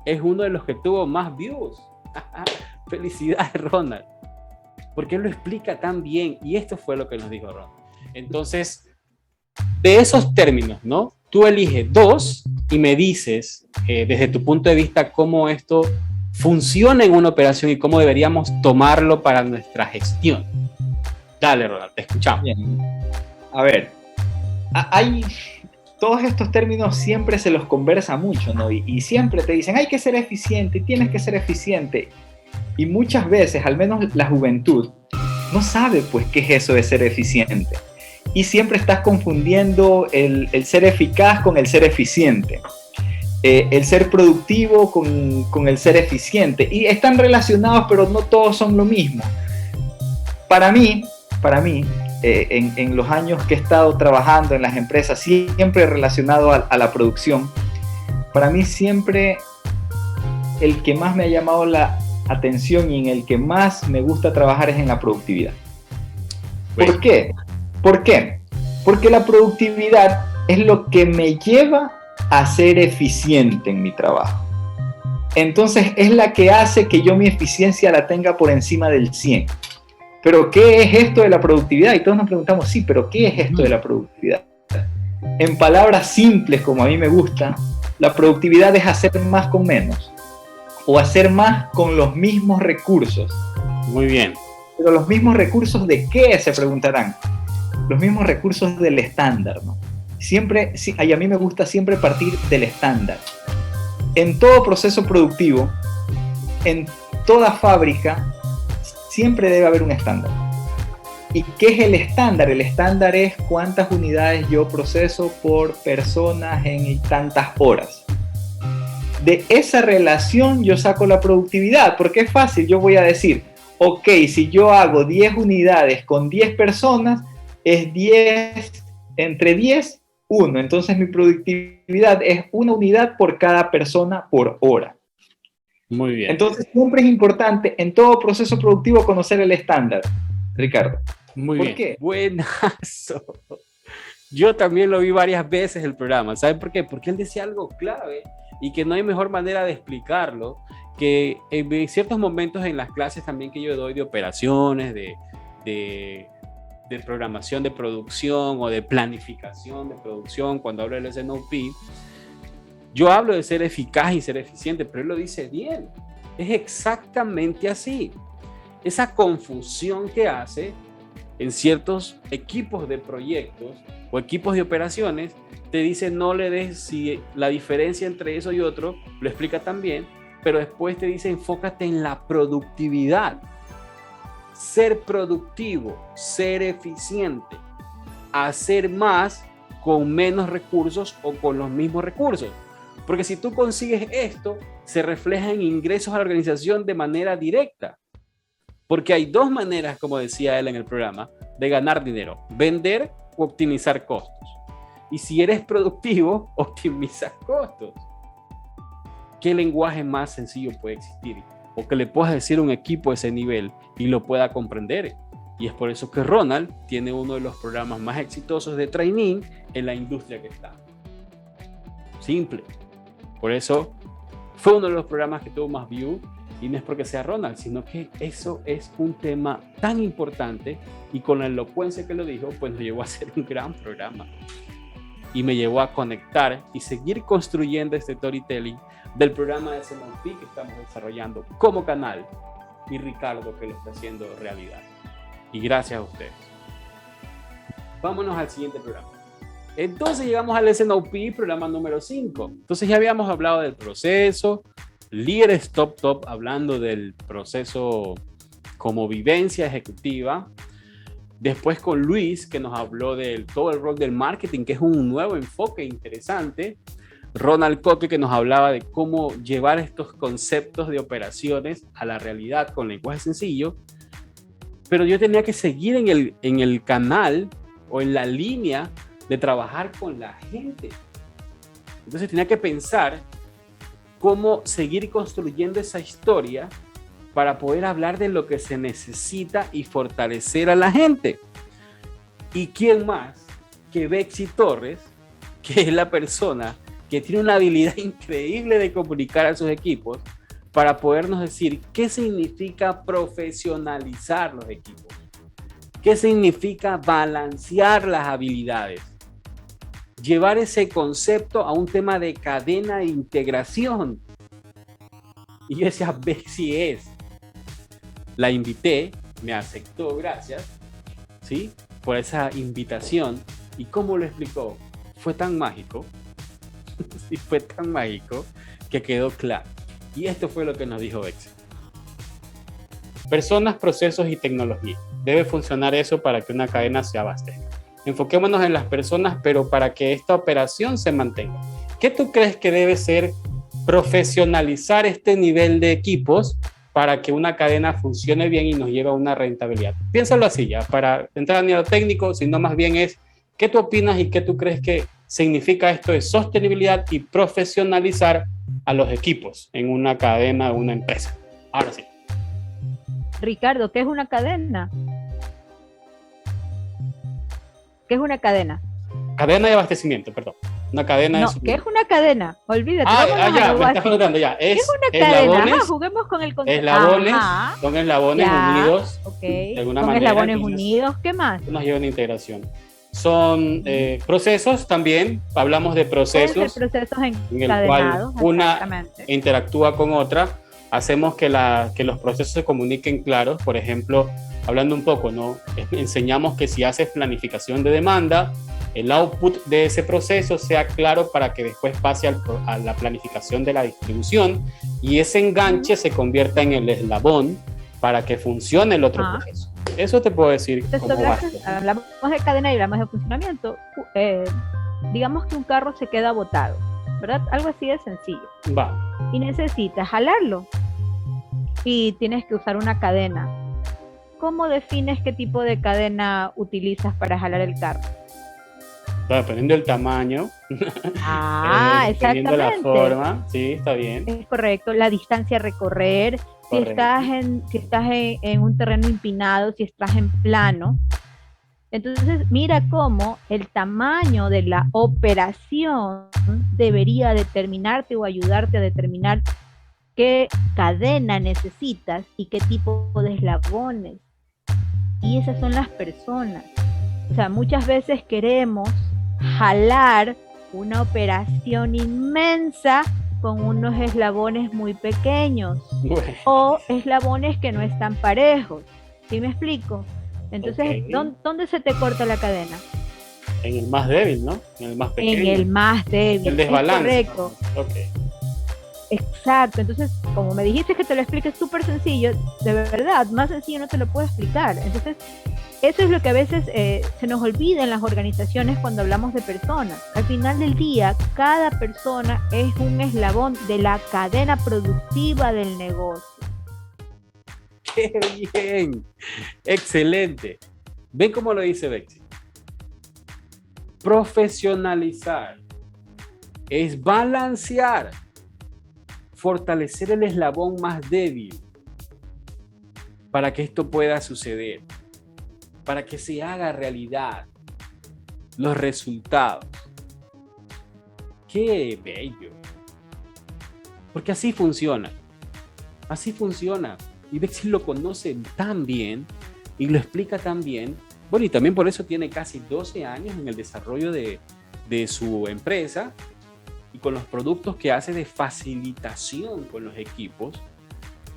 es uno de los que tuvo más views. Felicidades, Ronald, porque él lo explica tan bien, y esto fue lo que nos dijo Ronald. Entonces, de esos términos, ¿no? Tú eliges dos y me dices, desde tu punto de vista, cómo esto funciona en una operación y cómo deberíamos tomarlo para nuestra gestión. Dale, Ronald, te escuchamos. Bien. A ver, hay todos estos términos siempre se los conversa mucho, ¿no? Y siempre te dicen, hay que ser eficiente, tienes que ser eficiente. Y muchas veces, al menos la juventud, no sabe pues qué es eso de ser eficiente. Y siempre estás confundiendo el ser eficaz con el ser eficiente. El ser productivo con el ser eficiente. Y están relacionados, pero no todos son lo mismo. Para mí, en los años que he estado trabajando en las empresas, siempre relacionado a la producción, para mí siempre el que más me ha llamado la atención y en el que más me gusta trabajar es en la productividad. ¿Por qué? ¿Por qué? Porque la productividad es lo que me lleva a ser eficiente en mi trabajo. Entonces es la que hace que yo mi eficiencia la tenga por encima del 100. ¿Pero qué es esto de la productividad? Y todos nos preguntamos, sí, pero ¿qué es esto de la productividad? En palabras simples, como a mí me gusta, la productividad es hacer más con menos, o hacer más con los mismos recursos. Muy bien. Pero los mismos recursos ¿de qué? Se preguntarán. Los mismos recursos del estándar, ¿no? Siempre, y a mí me gusta siempre partir del estándar. En todo proceso productivo, en toda fábrica, siempre debe haber un estándar. ¿Y qué es el estándar? El estándar es cuántas unidades yo proceso por personas en tantas horas. De esa relación yo saco la productividad, porque es fácil, yo voy a decir, ok, si yo hago 10 unidades con 10 personas, es 10 entre 10, 1. Entonces mi productividad es 1 unidad por cada persona por hora. Muy bien. Entonces siempre es importante en todo proceso productivo conocer el estándar, Ricardo. Muy ¿Por bien. qué? Buenazo. Yo también lo vi varias veces el programa. ¿Saben por qué? Porque él decía algo clave y que no hay mejor manera de explicarlo que en ciertos momentos en las clases también que yo doy de operaciones, de programación de producción o de planificación de producción, cuando hablo del S&OP, yo hablo de ser eficaz y ser eficiente, pero él lo dice bien. Es exactamente así. Esa confusión que hace en ciertos equipos de proyectos o equipos de operaciones, te dice no le des si la diferencia entre eso y otro, lo explica también, pero después te dice enfócate en la productividad. Ser productivo, ser eficiente, hacer más con menos recursos o con los mismos recursos. Porque si tú consigues esto, se refleja en ingresos a la organización de manera directa. Porque hay dos maneras, como decía él en el programa, de ganar dinero: vender o optimizar costos. Y si eres productivo, optimizas costos. ¿qué lenguaje más sencillo puede existir? O que le puedas decir a un equipo de ese nivel y lo pueda comprender. Y es por eso que Ronald tiene uno de los programas más exitosos de training en la industria que está. Simple. Por eso fue uno de los programas que tuvo más view, y no es porque sea Ronald, sino que eso es un tema tan importante, y con la elocuencia que lo dijo, pues nos llevó a hacer un gran programa. Y me llevó a conectar y seguir construyendo este storytelling del programa de SNOP que estamos desarrollando como canal, y Ricardo que lo está haciendo realidad. Y gracias a ustedes. Vámonos al siguiente programa. Entonces llegamos al SNOP, programa número 5. Entonces ya habíamos hablado del proceso, líderes top, hablando del proceso como vivencia ejecutiva. Después con Luis, que nos habló del todo el rol del marketing, que es un nuevo enfoque interesante. Ronald Cote, que nos hablaba de cómo llevar estos conceptos de operaciones a la realidad con lenguaje sencillo. Pero yo tenía que seguir en el canal o en la línea de trabajar con la gente. Entonces tenía que pensar cómo seguir construyendo esa historia para poder hablar de lo que se necesita y fortalecer a la gente. ¿Y quién más que Betsy Torres, que es la persona que tiene una habilidad increíble de comunicar a sus equipos para podernos decir qué significa profesionalizar los equipos? ¿Qué significa balancear las habilidades? Llevar ese concepto a un tema de cadena de integración. Y yo decía, Betsy es. La invité, me aceptó, gracias, ¿sí? Por esa invitación. ¿Y cómo lo explicó? Fue tan mágico, sí, fue tan mágico que quedó claro. Y esto fue lo que nos dijo Betsy. Personas, procesos y tecnología. Debe funcionar eso para que una cadena se abastezca. Enfoquémonos en las personas, pero para que esta operación se mantenga. ¿Qué tú crees que debe ser profesionalizar este nivel de equipos para que una cadena funcione bien y nos lleve a una rentabilidad? Piénsalo así ya, para entrar a nivel técnico, sino más bien es, ¿qué tú opinas y qué tú crees que significa esto de sostenibilidad y profesionalizar a los equipos en una cadena o una empresa? Ahora sí. Ricardo, ¿qué es una cadena? ¿Qué es una cadena? Cadena de abastecimiento, perdón. Una cadena no, de... ¿qué es una cadena? Olvídate. Ya, me estás preguntando ya. ¿Qué es una cadena? Ajá, juguemos con el concepto. Eslabones, son eslabones unidos. Okay. De alguna son manera. Eslabones unidos, ¿qué más? Nos lleva una integración. Son procesos también, hablamos de procesos. Procesos en el cual una interactúa con otra. Hacemos que los procesos se comuniquen claros. Por ejemplo, hablando un poco, ¿no? Enseñamos que si haces planificación de demanda, el output de ese proceso sea claro para que después pase a la planificación de la distribución y ese enganche se convierta en el eslabón para que funcione el otro proceso. Eso te puedo decir. Entonces, hablamos de cadena y hablamos de funcionamiento. Digamos que un carro se queda botado, ¿verdad? Algo así de sencillo. Va. Y necesitas jalarlo y tienes que usar una cadena. ¿Cómo defines qué tipo de cadena utilizas para jalar el carro? Dependiendo del tamaño. Exactamente. La forma, sí, está bien. Es correcto. La distancia a recorrer. Correcto. Si estás en un terreno empinado, si estás en plano. Entonces, mira cómo el tamaño de la operación debería determinarte o ayudarte a determinar qué cadena necesitas y qué tipo de eslabones. Y esas son las personas. O sea, muchas veces queremos jalar una operación inmensa con unos eslabones muy pequeños o eslabones que no están parejos. ¿Sí me explico? Entonces, ¿dónde se te corta la cadena? En el más débil, ¿no? En el más pequeño. En el más débil. El desbalance. Es correcto. Exacto. Entonces, como me dijiste que te lo explique súper sencillo, de verdad, más sencillo no te lo puedo explicar. Entonces, eso es lo que a veces se nos olvida en las organizaciones cuando hablamos de personas. Al final del día, cada persona es un eslabón de la cadena productiva del negocio. ¡Qué bien! ¡Excelente! ¿Ven cómo lo dice Betsy? Profesionalizar es balancear, fortalecer el eslabón más débil para que esto pueda suceder, para que se haga realidad los resultados. ¡Qué bello! Porque así funciona. Así funciona. Y Bexi lo conoce tan bien y lo explica tan bien. Bueno, y también por eso tiene casi 12 años en el desarrollo de su empresa y con los productos que hace de facilitación con los equipos.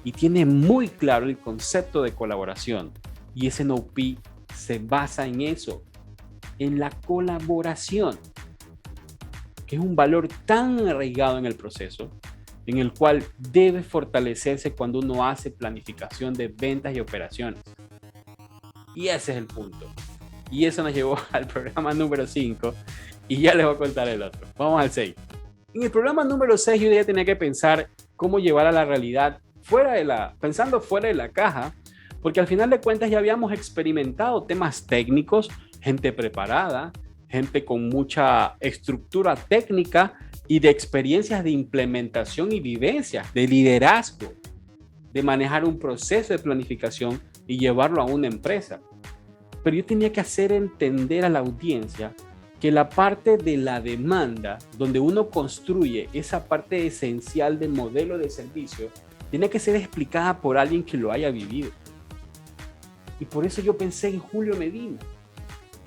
Y tiene muy claro el concepto de colaboración. Y ese NOP se basa en eso, en la colaboración, que es un valor tan arraigado en el proceso, en el cual debe fortalecerse cuando uno hace planificación de ventas y operaciones. Y ese es el punto. Y eso nos llevó al programa número 5 y ya les voy a contar el otro. Vamos al 6. En el programa número 6 yo ya tenía que pensar cómo llevar a la realidad pensando fuera de la caja, porque al final de cuentas ya habíamos experimentado temas técnicos, gente preparada, gente con mucha estructura técnica y de experiencias de implementación y vivencias, de liderazgo, de manejar un proceso de planificación y llevarlo a una empresa. Pero yo tenía que hacer entender a la audiencia que la parte de la demanda, donde uno construye esa parte esencial del modelo de servicio, tiene que ser explicada por alguien que lo haya vivido. Y por eso yo pensé en Julio Medina.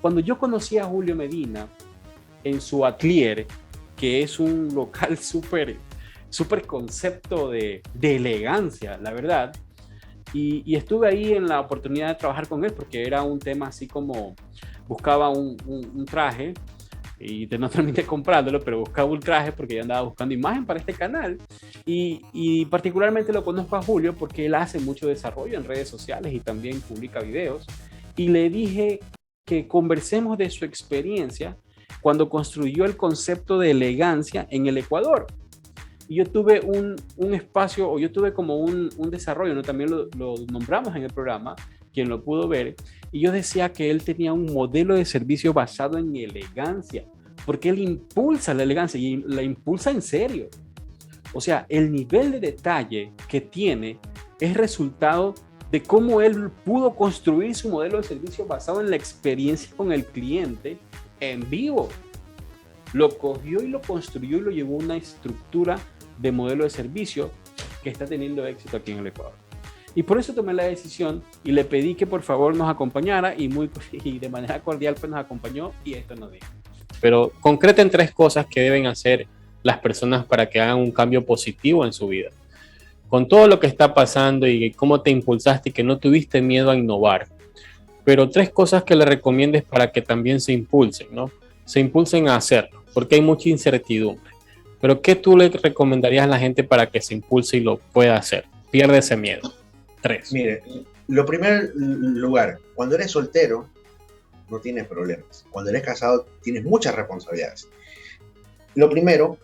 Cuando yo conocí a Julio Medina en su atelier, que es un local súper concepto de elegancia, la verdad, y estuve ahí en la oportunidad de trabajar con él porque era un tema así como buscaba un traje y no terminé comprándolo, pero buscaba un traje porque yo andaba buscando imagen para este canal y particularmente lo conozco a Julio porque él hace mucho desarrollo en redes sociales y también publica videos, y le dije que conversemos de su experiencia cuando construyó el concepto de elegancia en el Ecuador. Y yo tuve un espacio, o yo tuve como un desarrollo, ¿no? También lo nombramos en el programa, quien lo pudo ver, y yo decía que él tenía un modelo de servicio basado en elegancia, porque él impulsa la elegancia y la impulsa en serio. O sea, el nivel de detalle que tiene es resultado de cómo él pudo construir su modelo de servicio basado en la experiencia con el cliente en vivo. Lo cogió y lo construyó y lo llevó a una estructura de modelo de servicio que está teniendo éxito aquí en el Ecuador. Y por eso tomé la decisión y le pedí que por favor nos acompañara y de manera cordial pues nos acompañó y esto nos dijo. Pero concreten 3 cosas que deben hacer las personas para que hagan un cambio positivo en su vida. Con todo lo que está pasando y cómo te impulsaste y que no tuviste miedo a innovar. Pero 3 cosas que le recomiendes para que también se impulsen, ¿no? Se impulsen a hacerlo, porque hay mucha incertidumbre. Pero ¿qué tú le recomendarías a la gente para que se impulse y lo pueda hacer? Pierde ese miedo. 3. Mire, lo primer lugar, cuando eres soltero, no tienes problemas. Cuando eres casado, tienes muchas responsabilidades. Lo primero,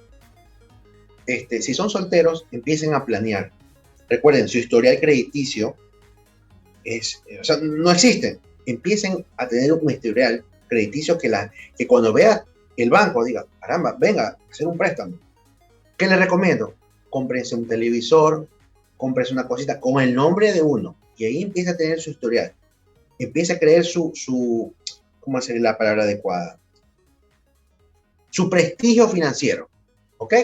si son solteros, empiecen a planear. Recuerden, su historial crediticio no existe. Empiecen a tener un historial crediticio que cuando vea el banco diga, caramba, venga a hacer un préstamo. ¿Qué les recomiendo? Cómprense un televisor, cómprense una cosita con el nombre de uno y ahí empieza a tener su historial. Empieza a creer ¿cómo hacer la palabra adecuada? Su prestigio financiero, ¿ok?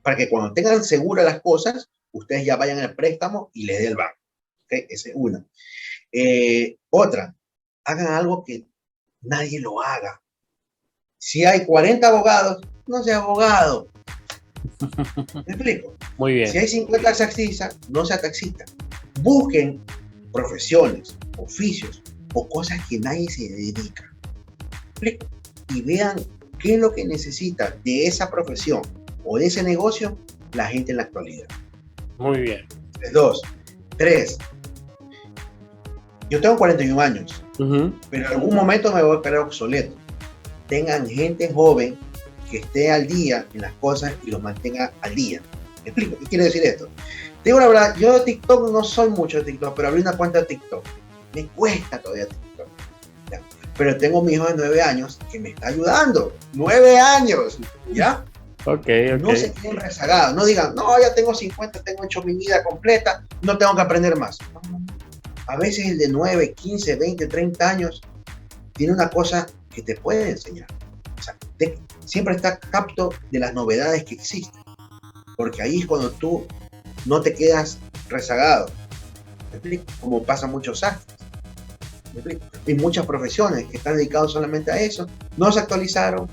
Para que cuando tengan seguras las cosas, ustedes ya vayan al préstamo y les dé el banco, ¿ok? Esa es una. Otra, hagan algo que nadie lo haga. Si hay 40 abogados, no sea abogado. ¿Me explico? Muy bien. Si hay 50 taxistas, no sea taxista. Busquen profesiones, oficios o cosas que nadie se dedica. ¿Me explico? Y vean qué es lo que necesita de esa profesión o de ese negocio la gente en la actualidad. Muy bien. 2, 3. Yo tengo 41 años, pero en algún momento me voy a quedar obsoleto. Tengan gente joven que esté al día en las cosas y los mantenga al día. ¿Me explico? ¿Qué quiere decir esto? Te digo la verdad, yo de TikTok no soy mucho de TikTok, pero abrí una cuenta de TikTok. Me cuesta todavía TikTok. ¿Ya? Pero tengo mi hijo de 9 años que me está ayudando. 9 años, ¿ya? Ok. No se queden rezagados, no digan, no, ya tengo 50, tengo hecho mi vida completa, no tengo que aprender más. No. A veces el de 9, 15, 20, 30 años tiene una cosa que te puede enseñar. O sea, siempre está capto de las novedades que existen, porque ahí es cuando tú no te quedas rezagado. ¿Me explico? Como pasa muchos sastres. ¿Me explico? Hay muchas profesiones que están dedicadas solamente a eso, no se actualizaron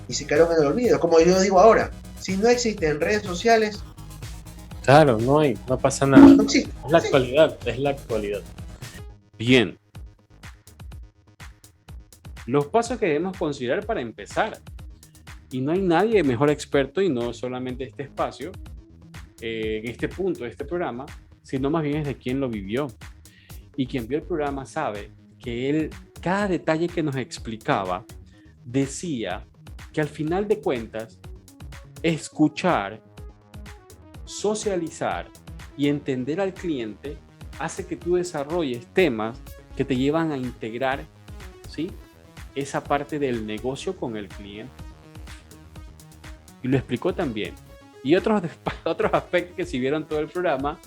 y se quedaron en el olvido. Como yo digo ahora, si no existen redes sociales, Claro, no pasa nada. no existe. Es la actualidad, es la actualidad. Bien. Los pasos que debemos considerar para empezar. Y no hay nadie mejor experto, y no solamente este espacio, en este punto de este programa, sino más bien es de quien lo vivió. Y quien vio el programa sabe que él, cada detalle que nos explicaba, decía que al final de cuentas, escuchar, socializar y entender al cliente hace que tú desarrolles temas que te llevan a integrar, ¿sí?, esa parte del negocio con el cliente. Y lo explicó también. Y otros aspectos que si vieron todo el programa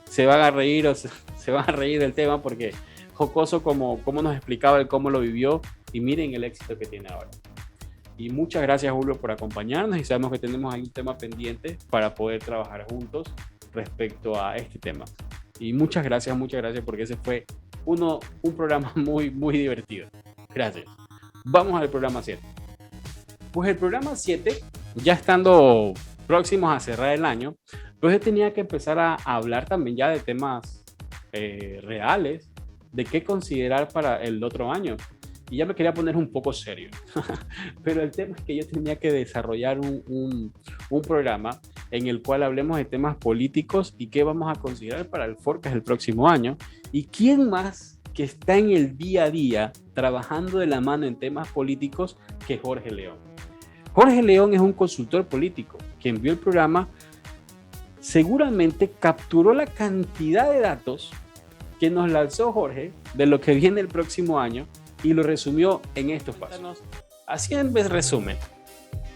se van a reír se van a reír del tema, porque jocoso como nos explicaba el cómo lo vivió, y miren el éxito que tiene ahora. Y muchas gracias, Julio, por acompañarnos, y sabemos que tenemos ahí un tema pendiente para poder trabajar juntos respecto a este tema. Y muchas gracias porque ese fue un programa muy, muy divertido. Gracias. Vamos al programa 7. Pues el programa 7, ya estando próximos a cerrar el año, pues yo tenía que empezar a hablar también ya de temas reales, de qué considerar para el otro año. Y ya me quería poner un poco serio. Pero el tema es que yo tenía que desarrollar un programa en el cual hablemos de temas políticos y qué vamos a considerar para el Forecast el próximo año. Y quién más que está en el día a día trabajando de la mano en temas políticos que Jorge León. Jorge León es un consultor político. Quien vio el programa seguramente capturó la cantidad de datos que nos lanzó Jorge de lo que viene el próximo año y lo resumió en estos pasos. Así en resumen,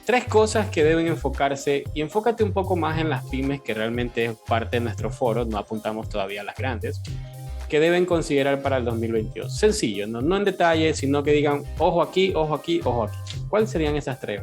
3 cosas que deben enfocarse, y enfócate un poco más en las pymes, que realmente es parte de nuestro foro, no apuntamos todavía a las grandes, que deben considerar para el 2022. Sencillo, no en detalle, sino que digan, ojo aquí, ojo aquí, ojo aquí. ¿Cuáles serían esas 3?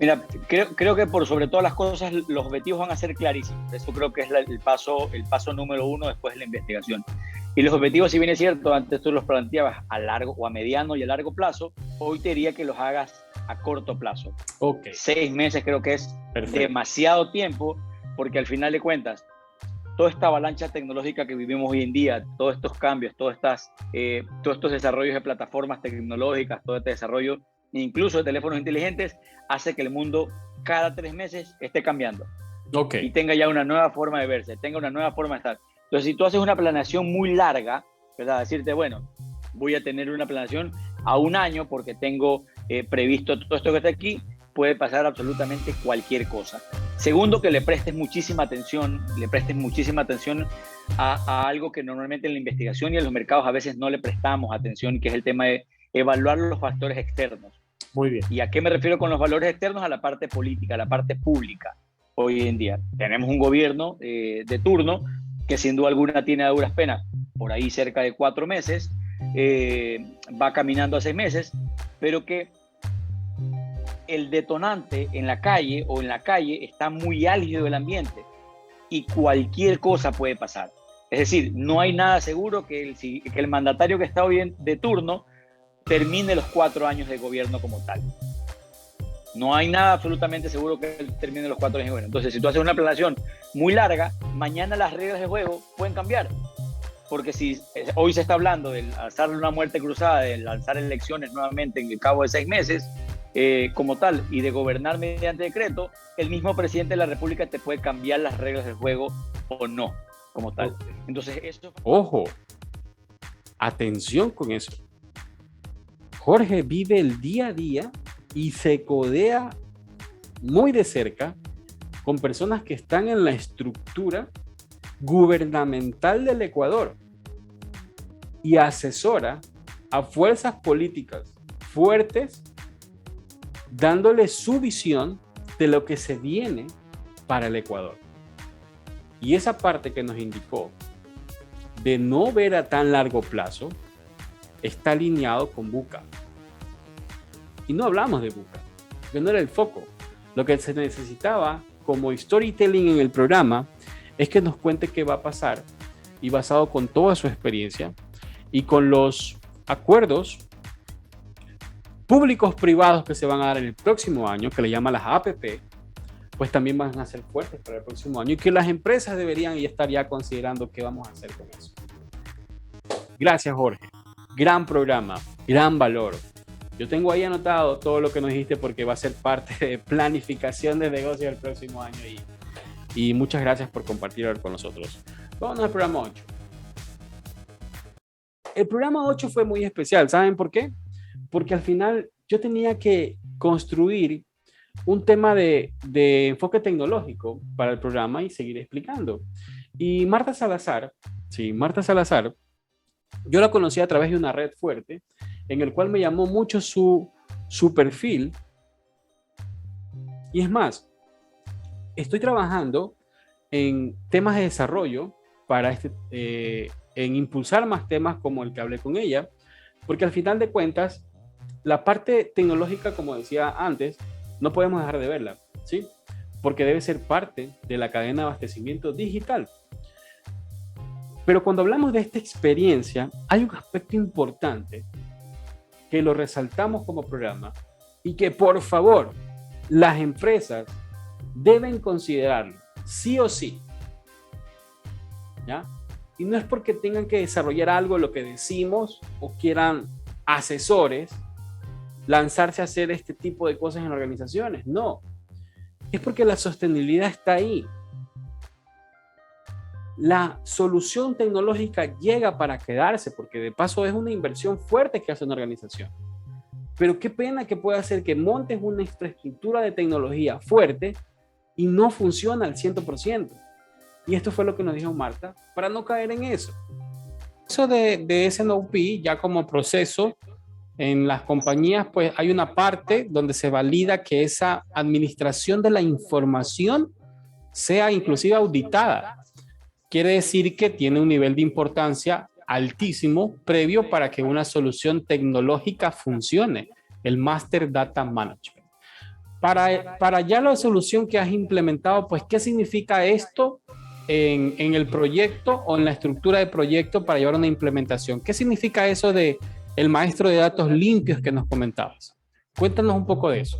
Mira, creo que por sobre todas las cosas los objetivos van a ser clarísimos. Eso creo que es el paso número 1 después de la investigación. Y los objetivos, si bien es cierto, antes tú los planteabas a largo o a mediano y a largo plazo, hoy te diría que los hagas a corto plazo. Okay. 6 meses creo que es perfecto. Demasiado tiempo, porque al final de cuentas, toda esta avalancha tecnológica que vivimos hoy en día, todos estos cambios, todos estos desarrollos de plataformas tecnológicas, todo este desarrollo incluso de teléfonos inteligentes, hace que el mundo cada 3 meses esté cambiando. Okay. Y tenga ya una nueva forma de verse, tenga una nueva forma de estar. Entonces, si tú haces una planeación muy larga, ¿verdad? Decirte, bueno, voy a tener una planeación a 1 año porque tengo previsto todo esto que está aquí, puede pasar absolutamente cualquier cosa. Segundo, que le prestes muchísima atención a algo que normalmente en la investigación y en los mercados a veces no le prestamos atención, que es el tema de evaluar los factores externos. Muy bien. ¿Y a qué me refiero con los valores externos? A la parte política, a la parte pública. Hoy en día tenemos un gobierno de turno que sin duda alguna tiene a duras penas por ahí cerca de 4 meses, va caminando a 6 meses, pero que el detonante en la calle está muy álgido el ambiente y cualquier cosa puede pasar. Es decir, no hay nada seguro que el mandatario que está hoy de turno termine los 4 años de gobierno como tal. No hay nada absolutamente seguro que él termine los 4 años de gobierno. Entonces, si tú haces una planeación muy larga, mañana las reglas de juego pueden cambiar. Porque si hoy se está hablando de alzar una muerte cruzada, de lanzar elecciones nuevamente en el cabo de 6 meses, como tal, y de gobernar mediante decreto, el mismo presidente de la República te puede cambiar las reglas del juego o no, como tal. Entonces, eso... Ojo, atención con eso. Jorge vive el día a día y se codea muy de cerca con personas que están en la estructura gubernamental del Ecuador y asesora a fuerzas políticas fuertes dándole su visión de lo que se viene para el Ecuador. Y esa parte que nos indicó de no ver a tan largo plazo está alineado con VUCA. Y no hablamos de VUCA, que no era el foco. Lo que se necesitaba como storytelling en el programa es que nos cuente qué va a pasar, y basado con toda su experiencia y con los acuerdos públicos privados que se van a dar en el próximo año, que le llaman las APP, pues también van a ser fuertes para el próximo año, y que las empresas deberían estar ya considerando qué vamos a hacer con eso. Gracias, Jorge. Gran programa, gran valor. Yo tengo ahí anotado todo lo que nos dijiste porque va a ser parte de planificación de negocio del próximo año, y muchas gracias por compartir ahora con nosotros. Vamos al programa 8. El programa 8 fue muy especial. ¿Saben por qué? Porque al final yo tenía que construir un tema de enfoque tecnológico para el programa y seguir explicando. Y Marta Salazar, yo la conocí a través de una red fuerte en el cual me llamó mucho su perfil. Y es más, estoy trabajando en temas de desarrollo para en impulsar más temas como el que hablé con ella, porque al final de cuentas, la parte tecnológica, como decía antes, no podemos dejar de verla, ¿sí? Porque debe ser parte de la cadena de abastecimiento digital. Pero cuando hablamos de esta experiencia, hay un aspecto importante que lo resaltamos como programa y que, por favor, las empresas deben considerarlo, sí o sí. ¿Ya? Y no es porque tengan que desarrollar algo lo que decimos o quieran asesores lanzarse a hacer este tipo de cosas en organizaciones. No, es porque la sostenibilidad está ahí. La solución tecnológica llega para quedarse, porque de paso es una inversión fuerte que hace una organización. Pero qué pena que pueda ser que montes una infraestructura de tecnología fuerte y no funciona al 100%. Y esto fue lo que nos dijo Marta, para no caer en eso. Eso de SNOP, ya como proceso, en las compañías, pues hay una parte donde se valida que esa administración de la información sea inclusive auditada. Quiere decir que tiene un nivel de importancia altísimo previo para que una solución tecnológica funcione, el Master Data Management. Para ya la solución que has implementado, pues, ¿qué significa esto en el proyecto o en la estructura de proyecto para llevar una implementación? ¿Qué significa eso de el maestro de datos limpios que nos comentabas? Cuéntanos un poco de eso.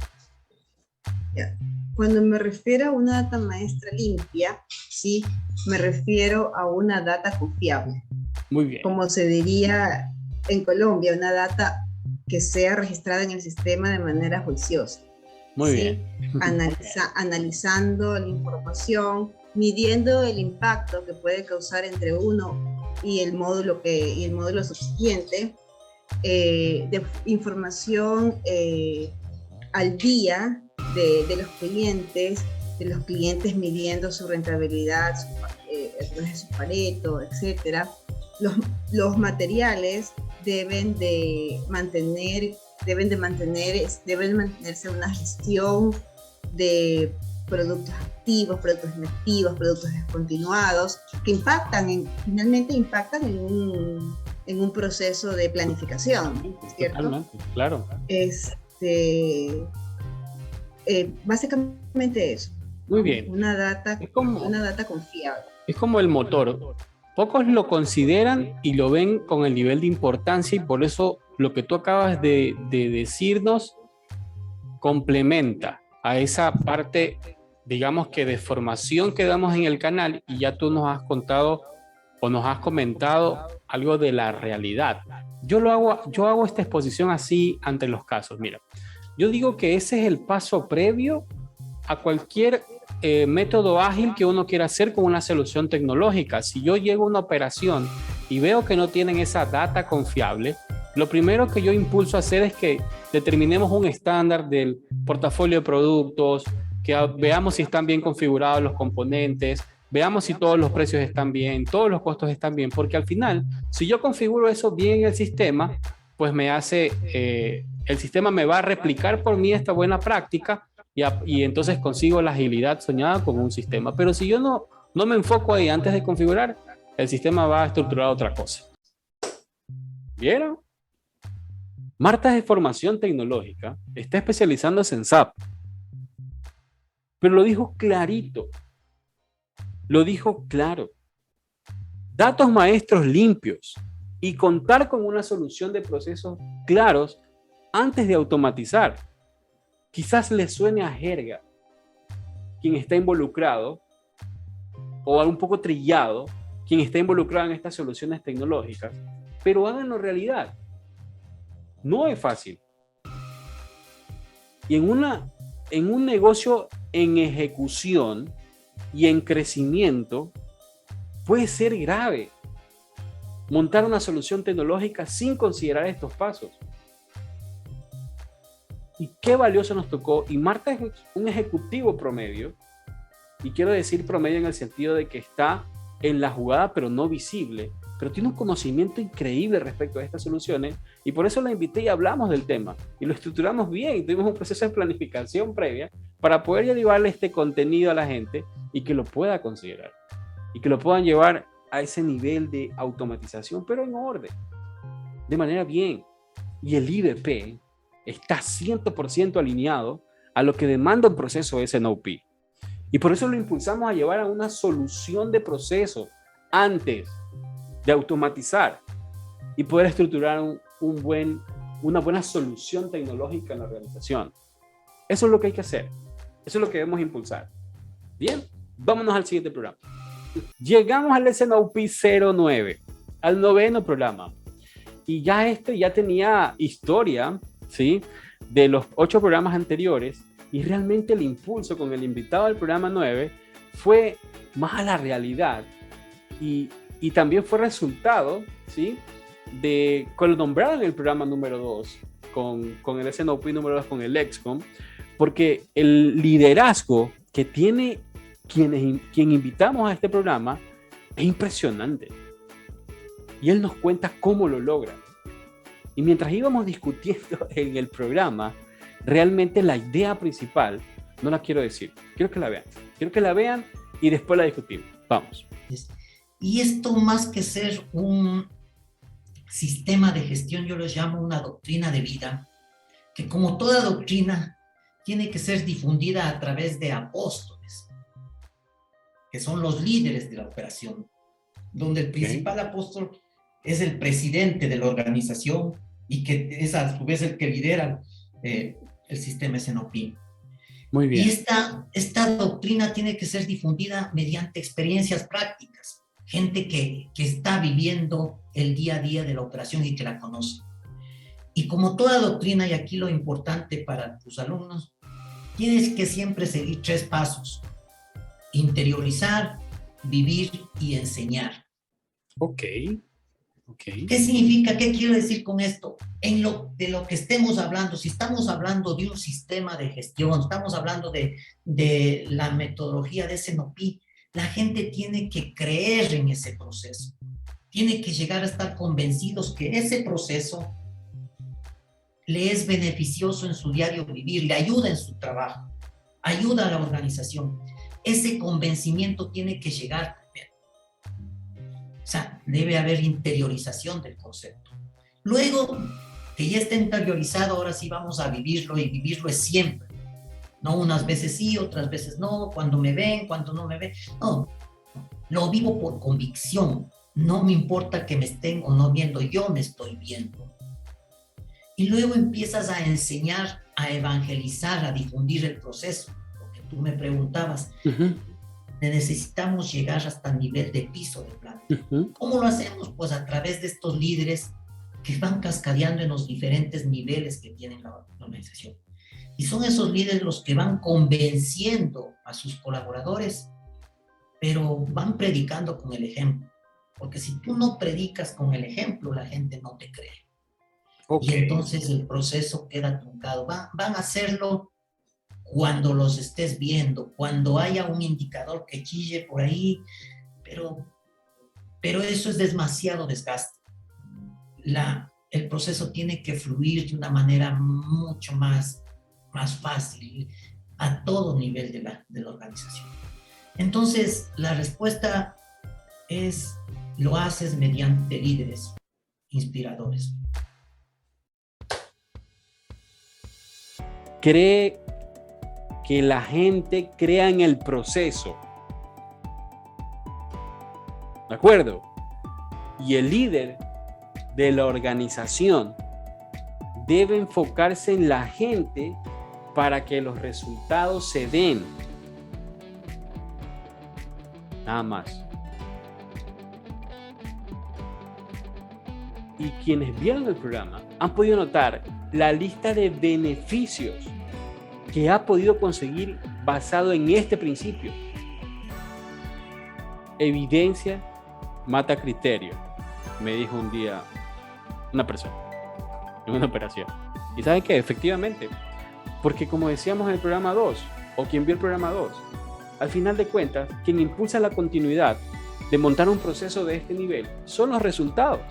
Cuando me refiero a una data maestra limpia, sí, me refiero a una data confiable. Muy bien. Como se diría en Colombia, una data que sea registrada en el sistema de manera juiciosa. Muy ¿sí? bien. Analizando la información, midiendo el impacto que puede causar entre uno y el módulo subsiguiente, de información al día de los clientes midiendo su rentabilidad, su Pareto, etc. Los materiales deben mantenerse una gestión de productos activos, productos inactivos, productos descontinuados, que finalmente impactan en un proceso de planificación, ¿cierto? Totalmente, claro. Básicamente eso. Muy bien. Una data confiable. Es como el motor. Pocos lo consideran y lo ven con el nivel de importancia, y por eso lo que tú acabas de decirnos complementa a esa parte, digamos, que de formación que damos en el canal, y ya tú nos has contado o nos has comentado algo de la realidad. Yo hago esta exposición así ante los casos. Mira, yo digo que ese es el paso previo a cualquier método ágil que uno quiera hacer con una solución tecnológica. Si yo llego a una operación y veo que no tienen esa data confiable, lo primero que yo impulso a hacer es que determinemos un estándar del portafolio de productos, que veamos si están bien configurados los componentes, veamos si todos los precios están bien, todos los costos están bien, porque al final, si yo configuro eso bien en el sistema, pues me hace, el sistema me va a replicar por mí esta buena práctica y entonces consigo la agilidad soñada con un sistema. Pero si yo no me enfoco ahí antes de configurar, el sistema va a estructurar otra cosa. ¿Vieron? Marta es de formación tecnológica, está especializándose en SAP, pero lo dijo clarito, lo dijo claro. Datos maestros limpios y contar con una solución de procesos claros antes de automatizar. Quizás le suene a jerga quien está involucrado o a un poco trillado quien está involucrado en estas soluciones tecnológicas, pero háganlo realidad. No es fácil. Y en un negocio en ejecución y en crecimiento, puede ser grave montar una solución tecnológica sin considerar estos pasos. Y qué valioso nos tocó. Y Marta es un ejecutivo promedio, y quiero decir promedio en el sentido de que está en la jugada pero no visible, pero tiene un conocimiento increíble respecto a estas soluciones, y por eso la invité y hablamos del tema, y lo estructuramos bien, y tuvimos un proceso de planificación previa para poder llevarle este contenido a la gente y que lo pueda considerar, y que lo puedan llevar a ese nivel de automatización, pero en orden, de manera bien. Y el IBP está 100% alineado a lo que demanda un proceso SNOP. Y por eso lo impulsamos a llevar a una solución de proceso antes de automatizar y poder estructurar una buena solución tecnológica en la organización. Eso es lo que hay que hacer. Eso es lo que debemos impulsar. Bien, vámonos al siguiente programa. Llegamos al SNOP 09, al 9º programa. Y ya ya tenía historia, ¿sí?, de los 8 programas anteriores, y realmente el impulso con el invitado del programa 9 fue más a la realidad y también fue resultado, ¿sí?, de cuando nombraron el programa número 2 con el SNOP número 2 con el EXCOM, porque el liderazgo que tiene quien invitamos a este programa es impresionante, y él nos cuenta cómo lo logra. Y mientras íbamos discutiendo en el programa, realmente la idea principal no la quiero decir, quiero que la vean y después la discutimos. Vamos. Y esto, más que ser un sistema de gestión, yo lo llamo una doctrina de vida, que como toda doctrina tiene que ser difundida a través de apóstoles, que son los líderes de la operación, donde el principal apóstol es el presidente de la organización y que es a su vez el que lidera el sistema SNOP. Muy bien. Y esta doctrina tiene que ser difundida mediante experiencias prácticas, gente que está viviendo el día a día de la operación y que la conoce. Y como toda doctrina, y aquí lo importante para tus alumnos, tienes que siempre seguir 3 pasos: interiorizar, vivir y enseñar. Ok. ¿Qué significa? ¿Qué quiero decir con esto? De lo que estemos hablando, si estamos hablando de un sistema de gestión, estamos hablando de la metodología de SNOP, la gente tiene que creer en ese proceso. Tiene que llegar a estar convencidos que ese proceso le es beneficioso en su diario vivir, le ayuda en su trabajo, ayuda a la organización. Ese convencimiento tiene que llegar. O sea, debe haber interiorización del concepto. Luego, que ya está interiorizado, ahora sí vamos a vivirlo, y vivirlo es siempre. No unas veces sí, otras veces no, cuando me ven, cuando no me ven. No, lo vivo por convicción. No me importa que me estén o no viendo, yo me estoy viendo. Y luego empiezas a enseñar, a evangelizar, a difundir el proceso. Lo que tú me preguntabas. Necesitamos llegar hasta el nivel de piso de planta. ¿Cómo lo hacemos? Pues a través de estos líderes que van cascadeando en los diferentes niveles que tiene la organización. Y son esos líderes los que van convenciendo a sus colaboradores, pero van predicando con el ejemplo. Porque si tú no predicas con el ejemplo, la gente no te cree. Y entonces el proceso queda truncado. Van a hacerlo cuando los estés viendo, cuando haya un indicador que chille por ahí, pero eso es demasiado desgaste. el proceso tiene que fluir de una manera mucho más fácil a todo nivel de la organización. Entonces, la respuesta es, lo haces mediante líderes inspiradores. Cree que la gente crea en el proceso. ¿De acuerdo? Y el líder de la organización debe enfocarse en la gente para que los resultados se den. Nada más. Y quienes vieron el programa han podido notar la lista de beneficios que ha podido conseguir basado en este principio. Evidencia mata criterio, me dijo un día una persona en una operación. Y saben que efectivamente, porque como decíamos en el programa 2, o quien vio el programa 2, al final de cuentas, quien impulsa la continuidad de montar un proceso de este nivel son los resultados.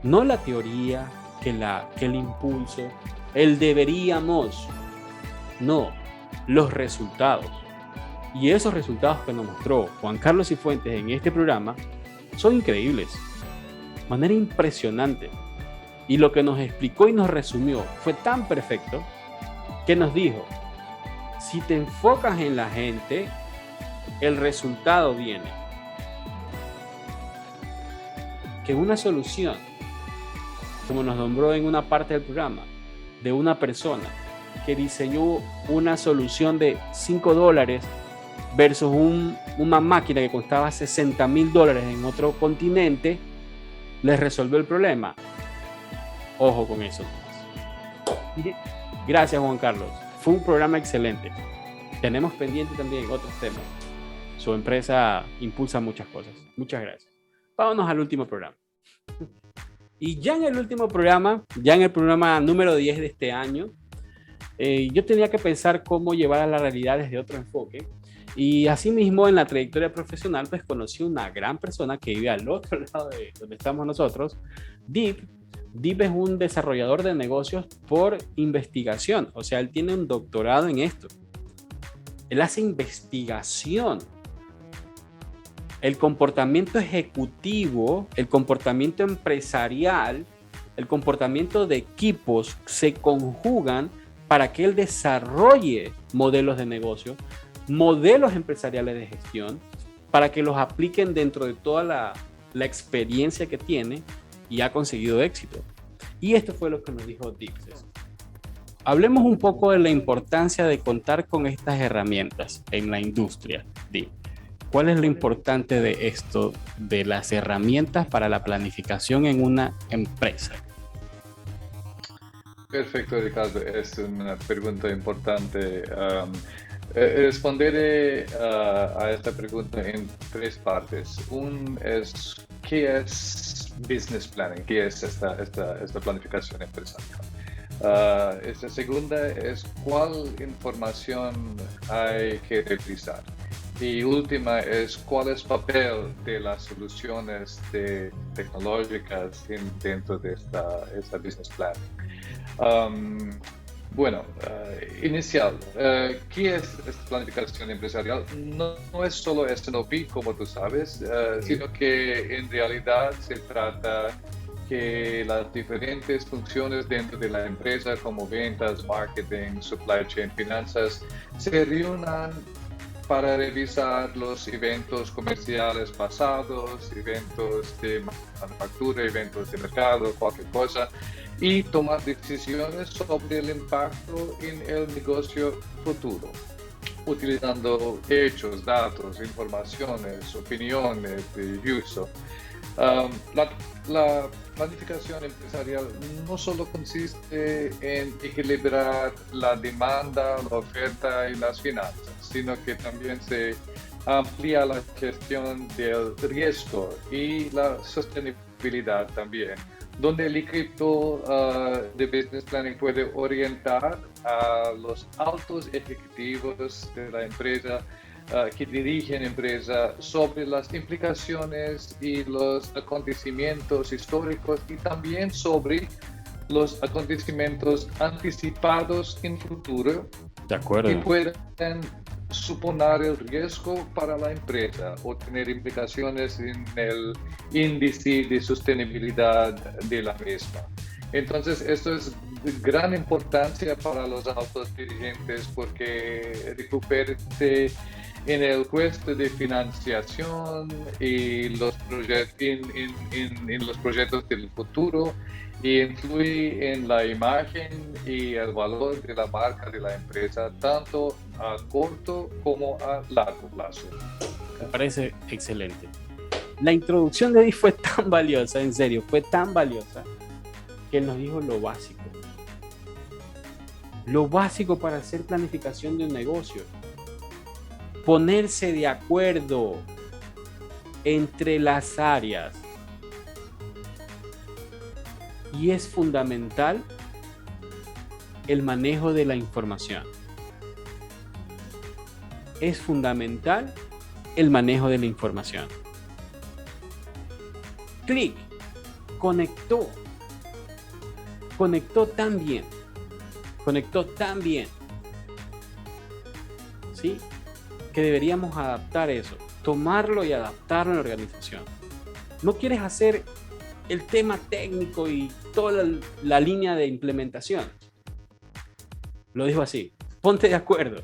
No la teoría, que el impulso, el deberíamos. No, los resultados. Y esos resultados que nos mostró Juan Carlos Cifuentes en este programa son increíbles. De manera impresionante. Y lo que nos explicó y nos resumió fue tan perfecto que nos dijo, si te enfocas en la gente, el resultado viene. Que una solución, como nos nombró en una parte del programa, de una persona que diseñó una solución de $5 versus una máquina que costaba $60,000 en otro continente, les resolvió el problema. Ojo con eso. Gracias, Juan Carlos. Fue un programa excelente. Tenemos pendiente también otros temas. Su empresa impulsa muchas cosas. Muchas gracias. Vámonos al último programa. Y ya en el último programa, ya en el programa número 10 de este año, yo tenía que pensar cómo llevar a la realidad desde otro enfoque. Y asimismo, en la trayectoria profesional, pues conocí una gran persona que vive al otro lado de donde estamos nosotros, Deep. Deep es un desarrollador de negocios por investigación. O sea, él tiene un doctorado en esto. Él hace investigación. El comportamiento ejecutivo, el comportamiento empresarial, el comportamiento de equipos se conjugan para que él desarrolle modelos de negocio, modelos empresariales de gestión, para que los apliquen dentro de toda la experiencia que tiene y ha conseguido éxito. Y esto fue lo que nos dijo Deep. Hablemos un poco de la importancia de contar con estas herramientas en la industria, Deep. ¿Cuál es lo importante de esto, de las herramientas para la planificación en una empresa? Perfecto, Ricardo. Es una pregunta importante. Responderé a esta pregunta en tres partes. Es ¿qué es business planning? ¿Qué es esta planificación empresarial? Esta segunda es ¿cuál información hay que revisar? Y última es ¿cuál es el papel de las soluciones tecnológicas dentro de esta business planning? Inicial, ¿qué es esta planificación empresarial? No es solo S&OP, como tú sabes, sino que en realidad se trata que las diferentes funciones dentro de la empresa, como ventas, marketing, supply chain, finanzas, se reúnan para revisar los eventos comerciales pasados, eventos de manufactura, eventos de mercado, cualquier cosa, y tomar decisiones sobre el impacto en el negocio futuro, utilizando hechos, datos, informaciones, opiniones de uso. La planificación empresarial no solo consiste en equilibrar la demanda, la oferta y las finanzas, sino que también se amplía la gestión del riesgo y la sostenibilidad también, donde el equipo de Business Planning puede orientar a los altos ejecutivos de la empresa que dirigen empresa sobre las implicaciones y los acontecimientos históricos y también sobre los acontecimientos anticipados en futuro De acuerdo. que pueden suponer el riesgo para la empresa o tener implicaciones en el índice de sostenibilidad de la misma. Entonces, esto es de gran importancia para los altos dirigentes porque recuperte en el coste de financiación y los en los proyectos del futuro y influye en la imagen y el valor de la marca de la empresa, tanto a corto como a largo plazo. Me parece excelente. La introducción de Eddie fue tan valiosa, en serio, fue tan valiosa, que él nos dijo lo básico. Lo básico para hacer planificación de un negocio. Ponerse de acuerdo entre las áreas. Y es fundamental el manejo de la información. Es fundamental el manejo de la información. Click conectó tan bien, ¿sí? Que deberíamos adaptar eso, tomarlo y adaptarlo en la organización. No quieres hacer el tema técnico y toda la línea de implementación. Lo dijo así, ponte de acuerdo.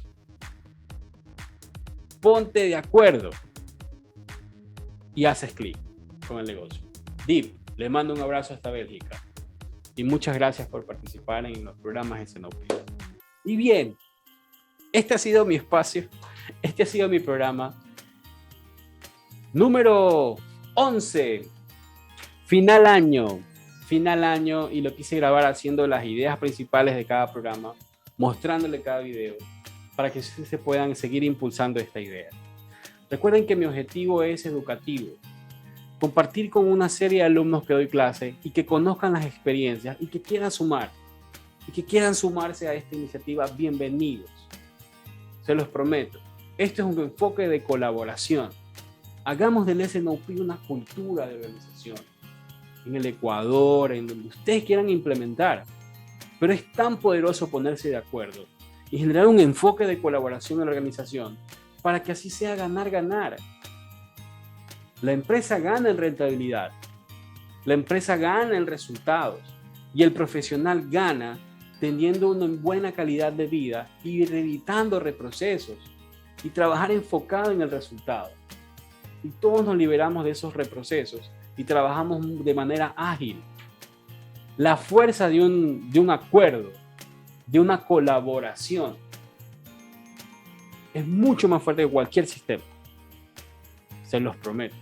Ponte de acuerdo. Y haces clic con el negocio. Deep, le mando un abrazo hasta Bélgica. Y muchas gracias por participar en los programas de Zenobia. Y bien, este ha sido mi espacio. Este ha sido mi programa. Número 11. Final año, y lo quise grabar haciendo las ideas principales de cada programa, mostrándole cada video, para que se puedan seguir impulsando esta idea. Recuerden que mi objetivo es educativo, compartir con una serie de alumnos que doy clase y que conozcan las experiencias y que quieran sumar, y que quieran sumarse a esta iniciativa, bienvenidos. Se los prometo, esto es un enfoque de colaboración. Hagamos del SNOP una cultura de organización. En el Ecuador, en donde ustedes quieran implementar. Pero es tan poderoso ponerse de acuerdo y generar un enfoque de colaboración en la organización para que así sea ganar. La empresa gana en rentabilidad, la empresa gana en resultados y el profesional gana teniendo una buena calidad de vida y evitando reprocesos y trabajar enfocado en el resultado. Y todos nos liberamos de esos reprocesos y trabajamos de manera ágil. La fuerza de un acuerdo, de una colaboración, es mucho más fuerte que cualquier sistema. Se los prometo.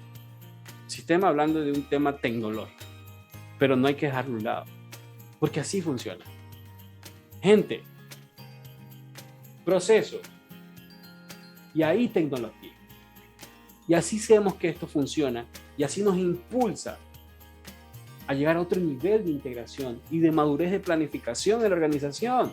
Sistema hablando de un tema tecnológico, pero no hay que dejarlo a un lado, porque así funciona. Gente, proceso, y ahí tecnología. Y así sabemos que esto funciona y así nos impulsa a llegar a otro nivel de integración y de madurez de planificación en la organización.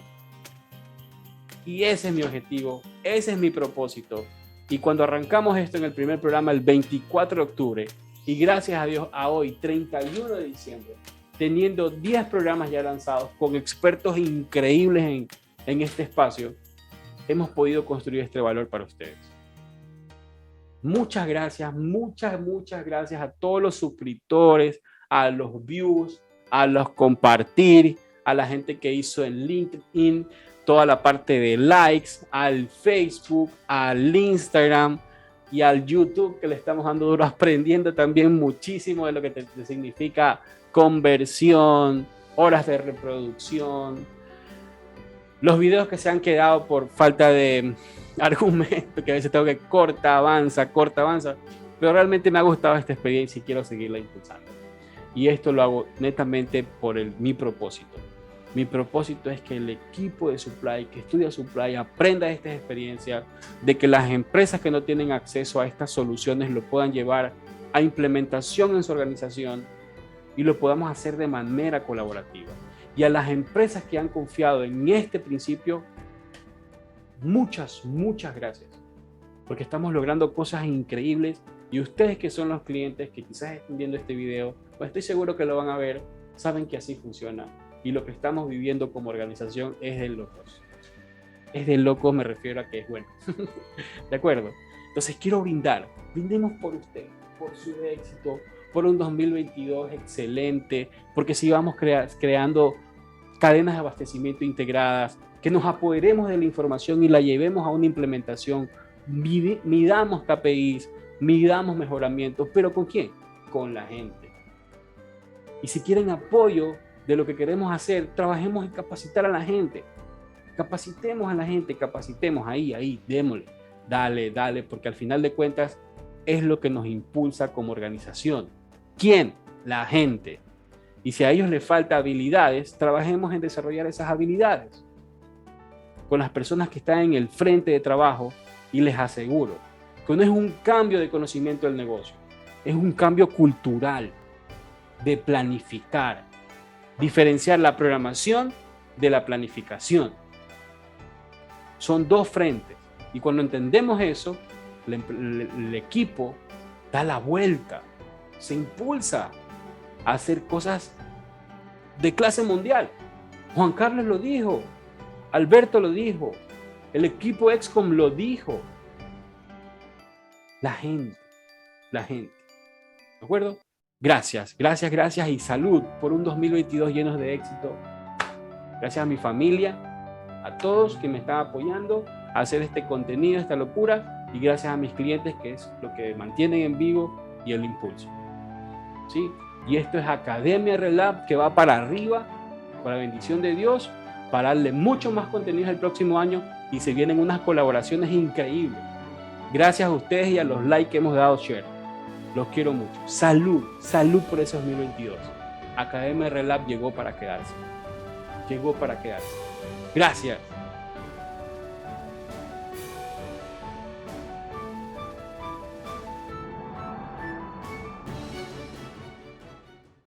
Y ese es mi objetivo, ese es mi propósito. Y cuando arrancamos esto en el primer programa el 24 de octubre, y gracias a Dios a hoy, 31 de diciembre, teniendo 10 programas ya lanzados con expertos increíbles en este espacio, hemos podido construir este valor para ustedes. Muchas gracias, muchas gracias a todos los suscriptores, a los views, a los compartir, a la gente que hizo en LinkedIn, toda la parte de likes, al Facebook, al Instagram y al YouTube, que le estamos dando duro, aprendiendo también muchísimo de lo que te significa conversión, horas de reproducción, los videos que se han quedado por falta de argumento, que a veces tengo que corta, avanza, pero realmente me ha gustado esta experiencia y quiero seguirla impulsando. Y esto lo hago netamente por mi propósito. Mi propósito es que el equipo de Supply, que estudia Supply, aprenda estas experiencias, de que las empresas que no tienen acceso a estas soluciones lo puedan llevar a implementación en su organización y lo podamos hacer de manera colaborativa. Y a las empresas que han confiado en este principio, muchas gracias. porque estamos logrando cosas increíbles y ustedes que son los clientes que quizás estén viendo este video, pues estoy seguro que lo van a ver, saben que así funciona y lo que estamos viviendo como organización es de locos. Es de locos, me refiero a que es bueno. ¿De acuerdo? Entonces quiero brindemos por usted, por su éxito, por un 2022 excelente, porque sigamos creando cadenas de abastecimiento integradas, que nos apoderemos de la información y la llevemos a una implementación, midamos KPIs, midamos mejoramientos, pero ¿con quién? Con la gente. Y si quieren apoyo de lo que queremos hacer, trabajemos en capacitar a la gente. Capacitemos a la gente, capacitemos ahí, démosle, dale, porque al final de cuentas es lo que nos impulsa como organización. ¿Quién? La gente. Y si a ellos les falta habilidades, trabajemos en desarrollar esas habilidades con las personas que están en el frente de trabajo y les aseguro que no es un cambio de conocimiento del negocio, es un cambio cultural de planificar, diferenciar la programación de la planificación. Son dos frentes y cuando entendemos eso, el equipo da la vuelta, se impulsa a hacer cosas de clase mundial. Juan Carlos lo dijo, Alberto lo dijo, el equipo Excom lo dijo. La gente. ¿De acuerdo? Gracias y salud por un 2022 lleno de éxito. Gracias a mi familia, a todos que me están apoyando a hacer este contenido, esta locura, y gracias a mis clientes que es lo que mantienen en vivo y el impulso. ¿Sí? Y esto es Academia Relab que va para arriba, con la bendición de Dios, para darle mucho más contenido el próximo año y se vienen unas colaboraciones increíbles. Gracias a ustedes y a los likes que hemos dado share. Los quiero mucho. Salud por ese 2022. Academia Relab llegó para quedarse. Gracias.